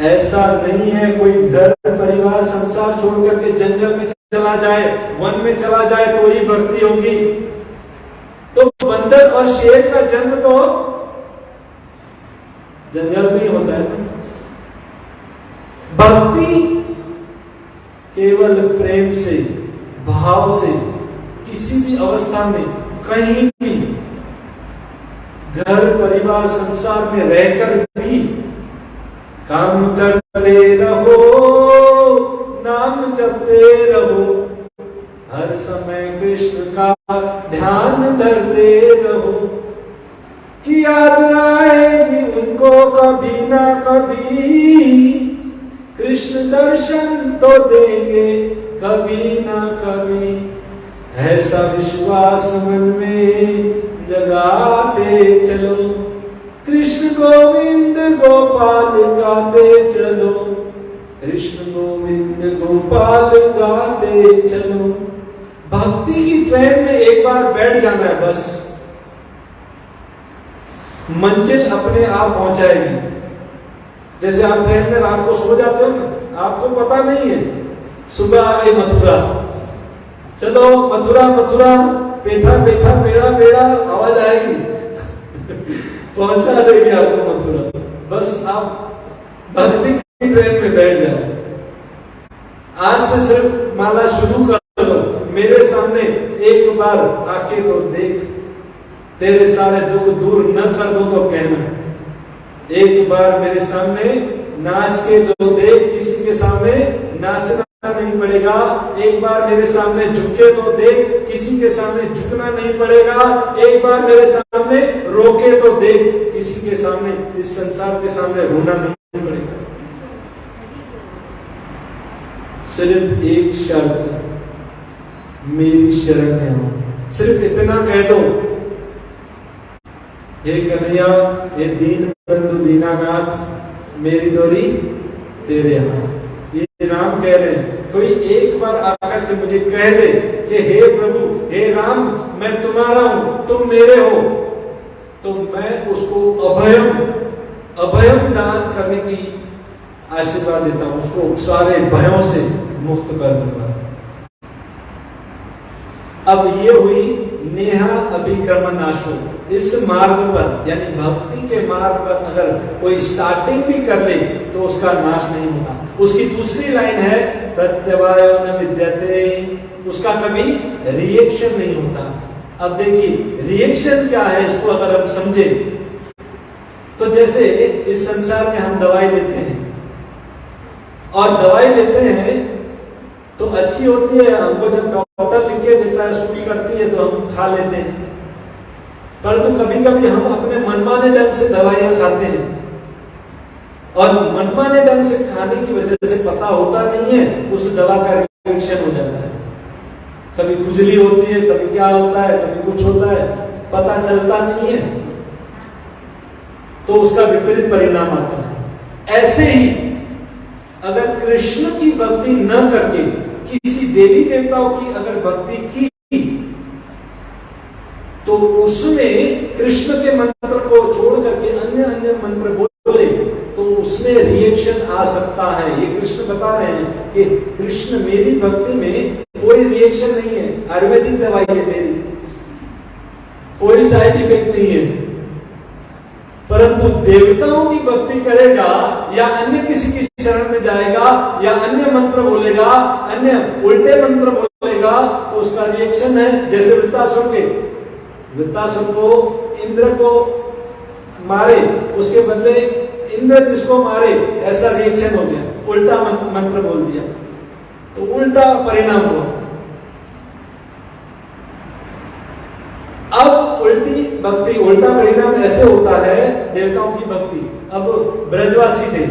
ऐसा नहीं है कोई घर परिवार संसार छोड़ करके जंगल में चला जाए, वन में चला जाए तो ही भक्ति होगी। तो बंदर और शेर का जन्म तो जंगल में ही होता है ना। भक्ति केवल प्रेम से, भाव से, किसी भी अवस्था में, कहीं भी, घर परिवार संसार में रहकर भी काम करते रहो, नाम जपते रहो, हर समय कृष्ण का ध्यान धरते रहो, कि याद आएगी उनको कभी ना कभी, कृष्ण दर्शन तो देंगे कभी ना कभी। ऐसा विश्वास मन में जगाते चलो, कृष्ण गोविंद गोपाल गाते चलो, कृष्ण गोविंद गोपाल गाते चलो। भक्ति की ट्रेन में एक बार बैठ जाना है, बस मंजिल अपने आप पहुंचाएगी। जैसे आप ट्रेन में रात को सो जाते हो ना, आपको पता नहीं है, सुबह आ गई मथुरा, चलो मथुरा मथुरा, पेठा पेठा पेड़ा पेड़ा, आवाज आएगी पहुंचा देगी आपको मथुरा। बस आप भक्ति की ट्रेन में बैठ जाओ। आज से सिर्फ माला शुरू कर लो, मेरे सामने एक बार आके तो देख, तेरे सारे दुख दूर न कर दो तो कहना, एक बार मेरे सामने नाच के तो देख, किसी के सामने नाचना नहीं पड़ेगा। एक बार मेरे सामने झुके तो देख, किसी के सामने झुकना नहीं पड़ेगा। एक बार मेरे सामने रोके तो देख, किसी के सामने, इस संसार के सामने रोना नहीं पड़ेगा। सिर्फ एक शर्त, मेरी शरण में आओ, सिर्फ इतना कह दो, हे कन्हैया, हे दीन बंधु दीनानाथ, मेरी डोरी तेरे हाथ। ये राम कह रहे हैं। कोई एक बार आकर के मुझे कह दे कि हे प्रभु, हे राम, मैं तुम्हारा हूं, तुम मेरे हो, तो मैं उसको अभयम दान करने की आशीर्वाद देता हूं, उसको सारे भयों से मुक्त कर दूंगा। अब ये हुई नेहा अभिक्रम नाशो। इस मार्ग पर, यानी भक्ति के मार्ग पर अगर कोई स्टार्टिंग भी कर ले तो उसका नाश नहीं होता। उसकी दूसरी लाइन है प्रत्यवायो न विद्यते, उसका कभी रिएक्शन नहीं होता। अब देखिए रिएक्शन क्या है, इसको अगर हम समझे तो जैसे इस संसार में हम दवाई लेते हैं और दवाई लेते हैं तो अच्छी होती है, हमको जब डॉक्टर लिख के देता है सूट करती है तो हम खा लेते हैं, परंतु कभी कभी हम अपने मनमाने ढंग से दवाइयां खाते हैं और मनमाने ढंग से खाने की वजह से पता होता नहीं है उस दवा का रिएक्शन हो जाता है। कभी खुजली होती है, कभी क्या होता है, कभी कुछ होता है, पता चलता नहीं है, तो उसका विपरीत परिणाम आता है। ऐसे ही अगर कृष्ण की भक्ति न करके किसी देवी देवताओं की अगर भक्ति की तो उसमें कृष्ण के मंत्र को छोड़ करके अन्य अन्य मंत्र बोले तो उसमें रिएक्शन आ सकता है। ये कृष्ण बता रहे हैं कि कृष्ण मेरी भक्ति में कोई रिएक्शन नहीं है, आयुर्वेदिक दवाई है मेरी, कोई साइड इफेक्ट नहीं है, परंतु देवताओं की भक्ति करेगा या अन्य किसी की शरण में जाएगा या अन्य मंत्र बोलेगा, अन्य उल्टे मंत्र बोलेगा तो उसका रिएक्शन है। जैसे वृत्तासुर को इंद्र को मारे, उसके बदले इंद्र जिसको मारे, ऐसा रिएक्शन हो गया, उल्टा मंत्र बोल दिया तो उल्टा परिणाम हुआ। अब उल्टी भक्ति, उल्टा परिणाम ऐसे होता है देवताओं की भक्ति। अब ब्रजवासी थे,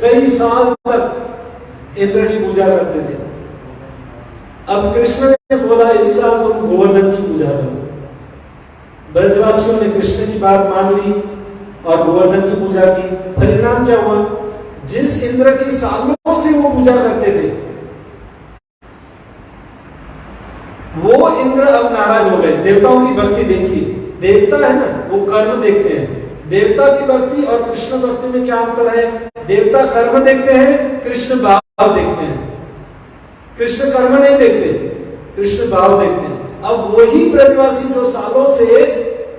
कई साल तक इंद्र की पूजा करते थे। अब कृष्ण ने बोला इस साल तुम गोवर्धन की पूजा करो। ब्रजवासियों ने कृष्ण की बात मान ली और गोवर्धन की पूजा की। परिणाम क्या हुआ, जिस इंद्र की सालों से वो पूजा करते थे वो इंद्र अब नाराज हो गए। देवताओं की भक्ति देखिए, देवता है ना वो कर्म देखते हैं, देवता की भक्ति और कृष्ण भक्ति में क्या अंतर है? देवता कर्म देखते हैं, कृष्ण भाव देखते हैं। कृष्ण कर्म नहीं देखते, कृष्ण भाव देखते हैं। अब वही ब्रजवासी जो सालों से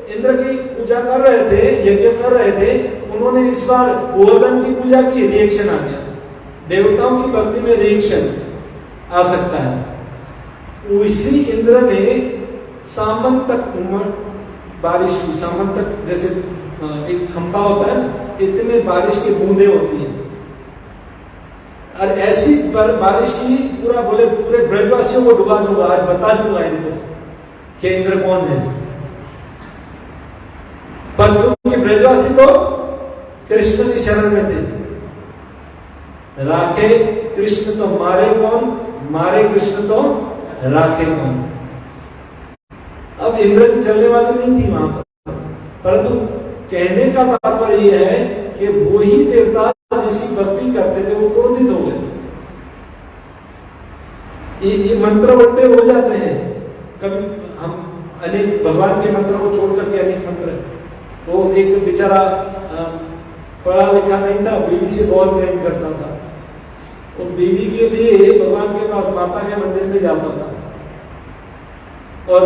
इंद्र की पूजा कर रहे थे, यज्ञ कर रहे थे, उन्होंने इस बार गोवर्धन की पूजा की, रिएक्शन आ गया। देवताओं की भक्ति में रिएक्शन आ सकता है। उसी इंद्र ने सामंत तक बारिश की, सामंत तक जैसे एक खंभा होता है, इतने बारिश की बूंदे होती हैं और ऐसी बारिश की पूरा बोले पूरे ब्रजवासियों को डुबा दूंगा, आज बता दूंगा इनको कि इंद्र कौन है। पर क्योंकि ब्रजवासी तो कृष्ण की शरण में थे, राखे कृष्ण तो मारे कौन, मारे कृष्ण तो राखे कौन। अब इंद्र की चलने वाली नहीं थी वहां पर, परंतु कहने का तात्पर्य यह है कि वही देवता जिसकी भक्ति करते थे वो क्रोधित हो गए। ये मंत्र उल्टे हो जाते हैं। कभी हम अनेक भगवान के मंत्र को छोड़ करके अनेक मंत्र, वो एक बेचारा पढ़ा लिखा नहीं था, बीवी से बहुत प्रेम करता था, वो बीवी के लिए भगवान के पास माता के मंदिर में जाता था और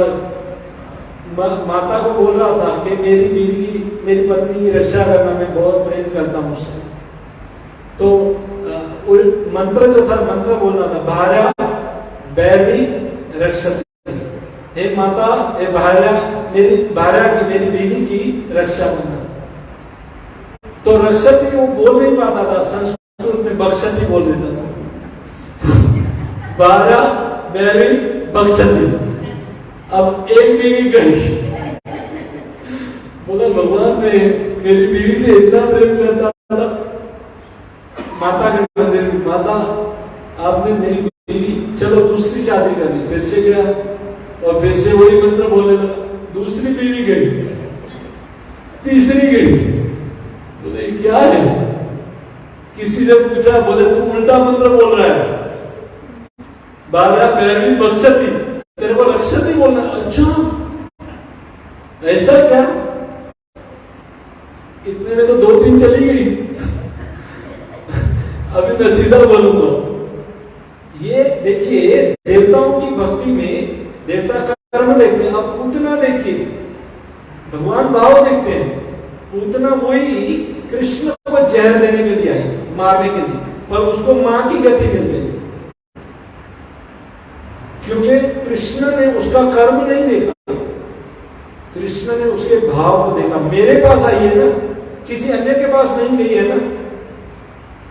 माता को बोल रहा था कि मेरी बीवी की, मेरी पत्नी की रक्षा करना, मैं बहुत प्रेम करता हूं उससे। तो मंत्र जो था, मंत्र बोलना था, भार्या बैरी रक्षति, हे माता, हे भार्या, मेरी भार्या की, मेरी बीवी की रक्षा करना। तो रक्षति वो बोल नहीं पाता था, संस्कृत में बक्षति बोल देता था। भार्या बैरी बक्षति। अब एक बीवी गई, बोला भगवान मैं मेरी बीवी से इतना प्रेम करता था, माता के मंदिर में, माता आपने मेरी बीवी, चलो दूसरी शादी कर ली। फिर से गया और फिर से वही मंत्र बोलने लगा। दूसरी बीवी गई, तीसरी गई, बोले क्या है? किसी ने पूछा, बोले तू उल्टा मंत्र बोल रहा है, बारह बैरवी बक्षती, तेरे को रक्षती बोलना। अच्छा ऐसा क्या? इतने में तो 2-3 चली गई। अभी मैं सीधा बोलूंगा। ये देखिए देवताओं की भक्ति में देवता कर्म देखते हैं। अब पूतना देखिए, भगवान भाव देखते हैं। पूतना वही कृष्ण को जहर देने के लिए आई, मारने के लिए, पर उसको मां की गति मिल गई। क्योंकि कृष्ण ने उसका कर्म नहीं देखा, कृष्ण ने उसके भाव को देखा। मेरे पास आई है ना, किसी अन्य के पास नहीं गई है ना,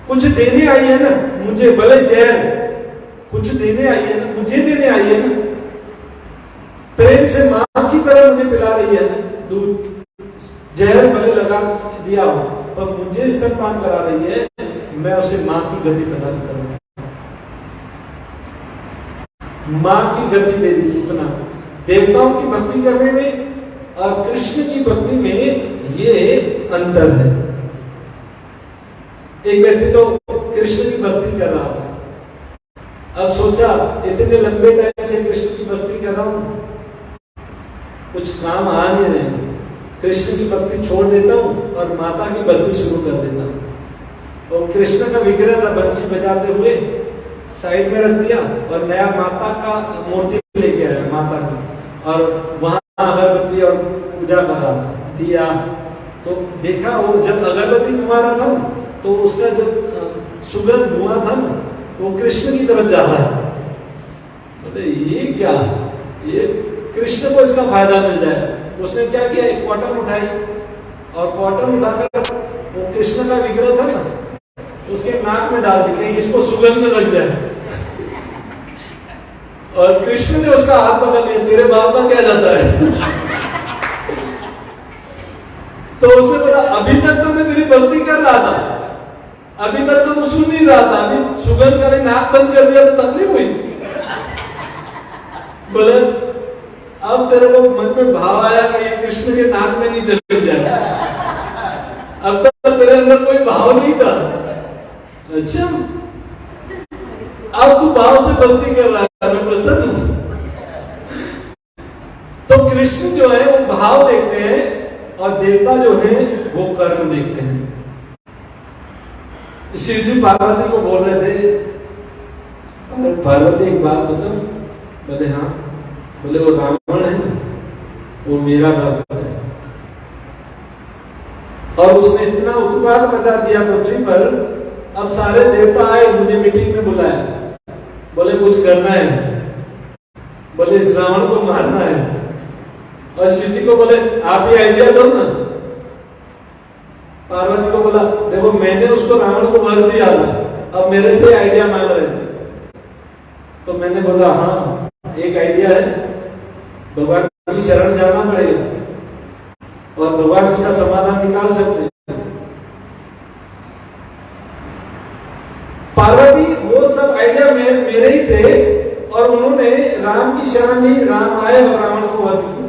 कुछ देने आई है ना मुझे, भले जहर कुछ देने आई है ना, मुझे देने आई है ना, प्रेम से मां की तरह मुझे पिला रही है ना दूध, जहर भले लगा दिया हो पर मुझे स्तनपान करा रही है, मैं उसे मां की गति प्रदान करूंगा, मां की गति दे दी। इतना देवताओं की भक्ति करने में और कृष्ण की भक्ति में ये अंतर है। एक व्यक्ति तो कृष्ण की भक्ति कर रहा था, अब सोचा इतने लंबे टाइम से कृष्ण की भक्ति कर रहा हूं, कुछ काम आ नहीं रहे, कृष्ण की भक्ति छोड़ देता हूं और माता की भक्ति शुरू कर देता हूं। और कृष्ण का विग्रह था बंसी बजाते हुए, साइड में रख दिया और नया माता का मूर्ति लेके आया माता की, और वहां अगरबत्ती और पूजा करा दिया। तो देखा वो जब अगरबत्ती घुमा रहा था ना, तो उसका जो सुगंध धुआं था ना वो कृष्ण की तरफ जा रहा है। बोले ये क्या, ये कृष्ण को इसका फायदा मिल जाए। उसने क्या किया, एक कॉटन उठाई और कॉटन उठाकर वो कृष्ण का विग्रह था ना उसके नाक में डाल दी, इसको सुगंध लग जाए। और कृष्ण ने उसका हाथ पकड़ लिया, तेरे बाप का क्या जाता है। तो उसने बोला अभी तक तो मैं तेरी भक्ति कर रहा था, अभी तक तो तू सुन नहीं रहा था, अभी सुगंध करे नाक बंद कर दिया तो तकलीफ हुई। बोले अब तेरे को मन में भाव आया कि ये कृष्ण के नाक में नहीं चली जाए, अब तक तो तेरे अंदर कोई भाव नहीं था। अच्छा अब तू भाव से भक्ति कर रहा है, मैं प्रसन्न हूं। तो कृष्ण जो है वो भाव देखते हैं और देवता जो है वो कर्म देखते हैं। शिव जी पार्वती को बोल रहे थे, पार्वती एक बात बताओ। बोले हाँ। बोले वो रावण है वो मेरा भक्त है और उसने इतना उत्पात मचा दिया पृथ्वी पर, अब सारे देवता आए मुझे मीटिंग में बुलाया, बोले कुछ करना है, बोले इस रावण को मारना है। और शिव जी को बोले आप ये आइडिया दो ना। पार्वती को बोला देखो मैंने उसको रावण को वर दिया था, अब मेरे से आइडिया मांग रहे थे। तो मैंने बोला हाँ एक आइडिया है, भगवान की शरण जाना पड़ेगा और भगवान इसका समाधान निकाल सकते हैं। पार्वती वो सब आइडिया मेरे ही थे और उन्होंने राम की शरण ली, राम आए और रावण को वध किया,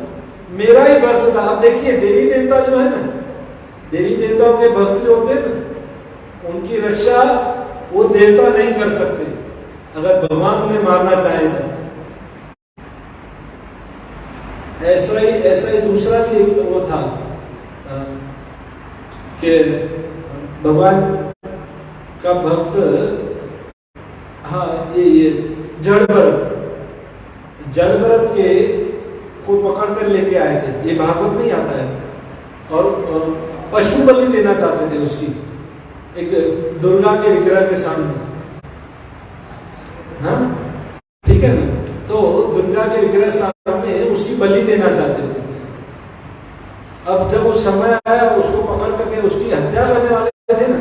मेरा ही भक्त था। अब देखिए देवी देवता जो है ना, देवी देवताओं के भक्त जो होते हैं ना, उनकी रक्षा वो देवता नहीं कर सकते अगर भगवान उन्हें मारना चाहे तो। ऐसा ही दूसरा भी वो था कि भगवान का भक्त, हाँ ये जड़ भरत के को पकड़ कर लेके आए थे, ये भागवत नहीं आता है, और पशु बलि देना चाहते थे उसकी, एक दुर्गा के विग्रह के सामने। हाँ ठीक है ना, तो दुर्गा के विग्रह सामने उसकी बलि देना चाहते थे। अब जब वो समय आया उसको पकड़ करके उसकी हत्या करने वाले थे ना,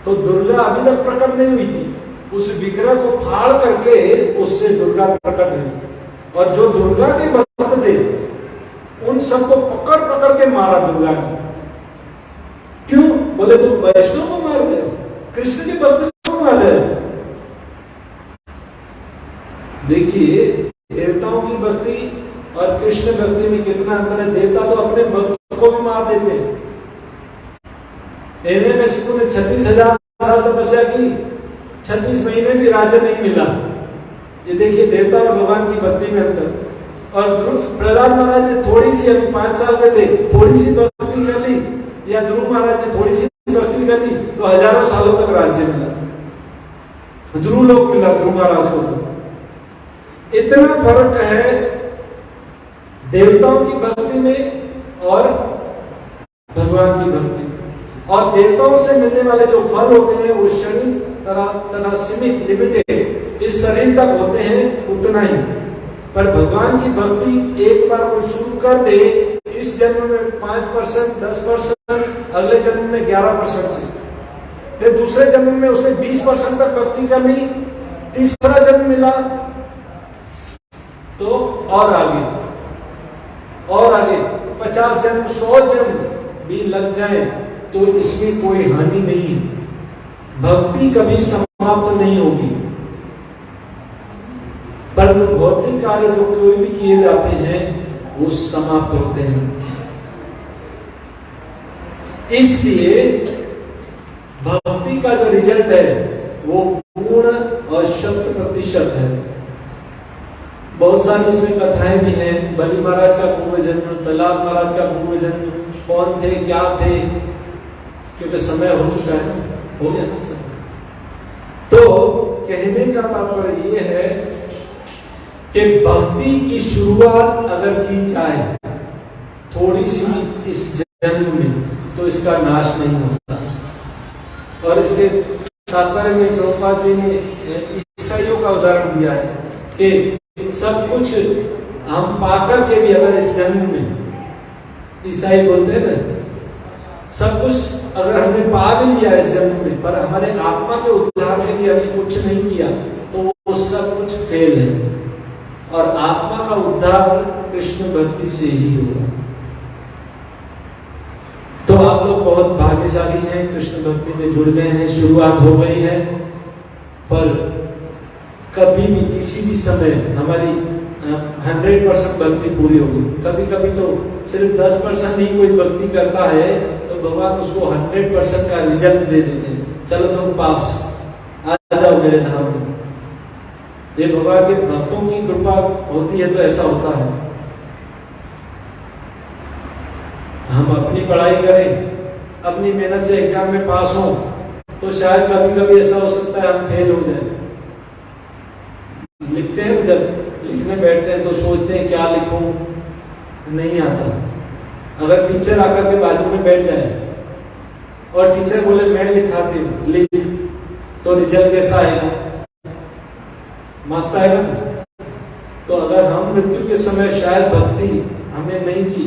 तो दुर्गा अभी तक प्रकट नहीं हुई थी, उस विग्रह को फाड़ करके उससे दुर्गा प्रकट हुई। और जो दुर्गा के भक्त थे उन सबको पकड़ पकड़ के मारा दुर्गा ने। क्यों? बोले तुम वैष्णव को मार रहे हो, कृष्ण के भक्त को मार रहे हो। देखिए देवताओं की भक्ति और कृष्ण भक्ति में कितना अंतर है। देवता तो अपने भक्त को भी मार देते हैं। हिरण्यकशिपु ने 36,000 साल तपस्या की, 36 महीने भी राजा नहीं मिला। ये देखिए देवता और भगवान की भक्ति में अंतर। और प्रहलाद महाराज ने थोड़ी सी, अभी 5 साल के थे, थोड़ी सी भक्ति कर ली, या ध्रुव महाराज ने थोड़ी सी भक्ति कर ली तो हजारों सालों तक राज्य मिला, ध्रुव लोक मिला ध्रुव महाराज को। तो इतना फर्क है देवताओं की भक्ति में और भगवान की भक्ति में। और देवताओं से मिलने वाले जो फल होते हैं वो क्षणिक तरह सीमित, लिमिटेड, इस शरीर तक होते हैं उतना ही। पर भगवान की भक्ति एक बार वो शुरू कर दे, इस जन्म में 5%, 10%, अगले जन्म में 11% से, फिर दूसरे जन्म में उसने 20% तक भक्ति कर ली, तीसरा जन्म मिला तो और आगे 50 जन्म, 100 जन्म भी लग जाए तो इसमें कोई हानि नहीं है। भक्ति कभी समाप्त नहीं होगी, परंतु भौतिक कार्य जो कोई भी किए जाते हैं वो समाप्त होते हैं। इसलिए भक्ति का जो रिजल्ट है वो पूर्ण और 100% है। बहुत सारी इसमें कथाएं भी हैं। बलि महाराज का पूर्व जन्म, प्रहलाद महाराज का पूर्व जन्म, कौन थे, क्या थे, क्योंकि समय हो चुका है ना, हो गया ना समय। तो कहने का तात्पर्य ये है कि भक्ति की शुरुआत अगर की जाए थोड़ी सी इस जन्म में, तो इसका नाश नहीं होता। और इसके तात्पर्य में प्रभुपाद जी ने ईसाइयों का उदाहरण दिया है कि सब कुछ हम पाकर के भी अगर इस जन्म में, ईसाई बोलते हैं ना, सब कुछ अगर हमने पा भी लिया इस जन्म में, पर हमारे आत्मा के उद्धार के लिए हमने कुछ नहीं किया, तो वो सब कुछ फेल है। और आत्मा का उद्धार कृष्ण भक्ति से ही होगा। तो आप लोग बहुत भाग्यशाली हैं, कृष्ण भक्ति में जुड़ गए हैं, शुरुआत हो गई है। पर कभी भी किसी भी समय हमारी 100% भक्ति पूरी होगी। कभी कभी तो सिर्फ 10% ही कोई भक्ति करता है तो भगवान उसको 100% का रिजल्ट दे देते हैं। चलो तुम पास आ जाओ मेरे धाम में। ये भगवान के भक्तों की कृपा होती है तो ऐसा होता है। हम अपनी पढ़ाई करें, अपनी मेहनत से एग्जाम में पास हो, तो शायद कभी कभी ऐसा हो सकता है हम फेल हो जाए। लिखते हैं, जब लिखने बैठते हैं तो सोचते हैं क्या लिखूं, नहीं आता। अगर टीचर आकर के बाजू में बैठ जाए और टीचर बोले मैं लिखाती हूँ, लिख, तो रिजल्ट कैसा आएगा? मस्त आएगा। तो अगर हम मृत्यु के समय शायद भक्ति हमने नहीं की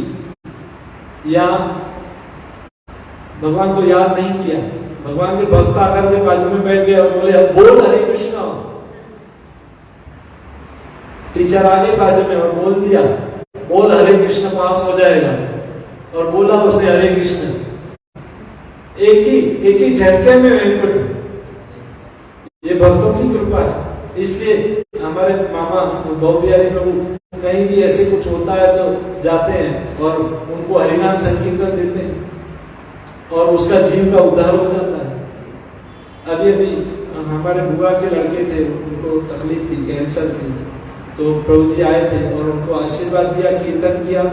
या भगवान को याद नहीं किया, भगवान के भक्त आकर के बाजू में बैठ गए और बोले बोल हरे कृष्णा, टीचर आगे बाजू में और बोल दिया बोल हरे कृष्ण, पास हो जाएगा, और बोला उसने हरे कृष्ण, एक ही झटके में वेंकट। ये भक्तों की कृपा है। इसलिए हमारे मामा गौ बिहारी प्रभु कहीं भी ऐसे कुछ होता है तो जाते हैं और उनको हरिनाम संकीर्तन देते हैं और उसका जीव का उद्धार हो जाता है। अभी हमारे बुआ के लड़के थे, उनको तकलीफ थी, कैंसर थी, तो प्रभु जी आए थे और उनको आशीर्वाद दिया, कीर्तन किया,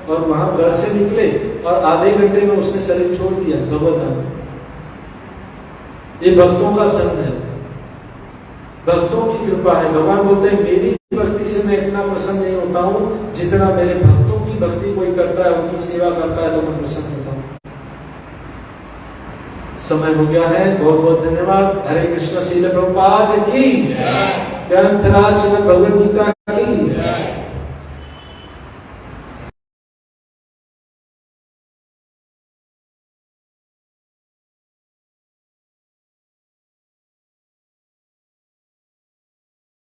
और वहां घर से निकले और आधे घंटे में उसने शरीर छोड़ दिया भगवत धाम। ये भक्तों का संग है, भक्तों की कृपा है। भगवान बोलते हैं मेरी भक्ति से मैं इतना प्रसन्न नहीं होता हूं जितना मेरे भक्तों की भक्ति कोई करता है, उनकी सेवा करता है, तो मैं प्रसन्न होता हूं। समय हो गया है, बहुत बहुत धन्यवाद। हरे कृष्ण। श्रील प्रभुपाद की ग्रंथराज श्रीमद् भगवद गीता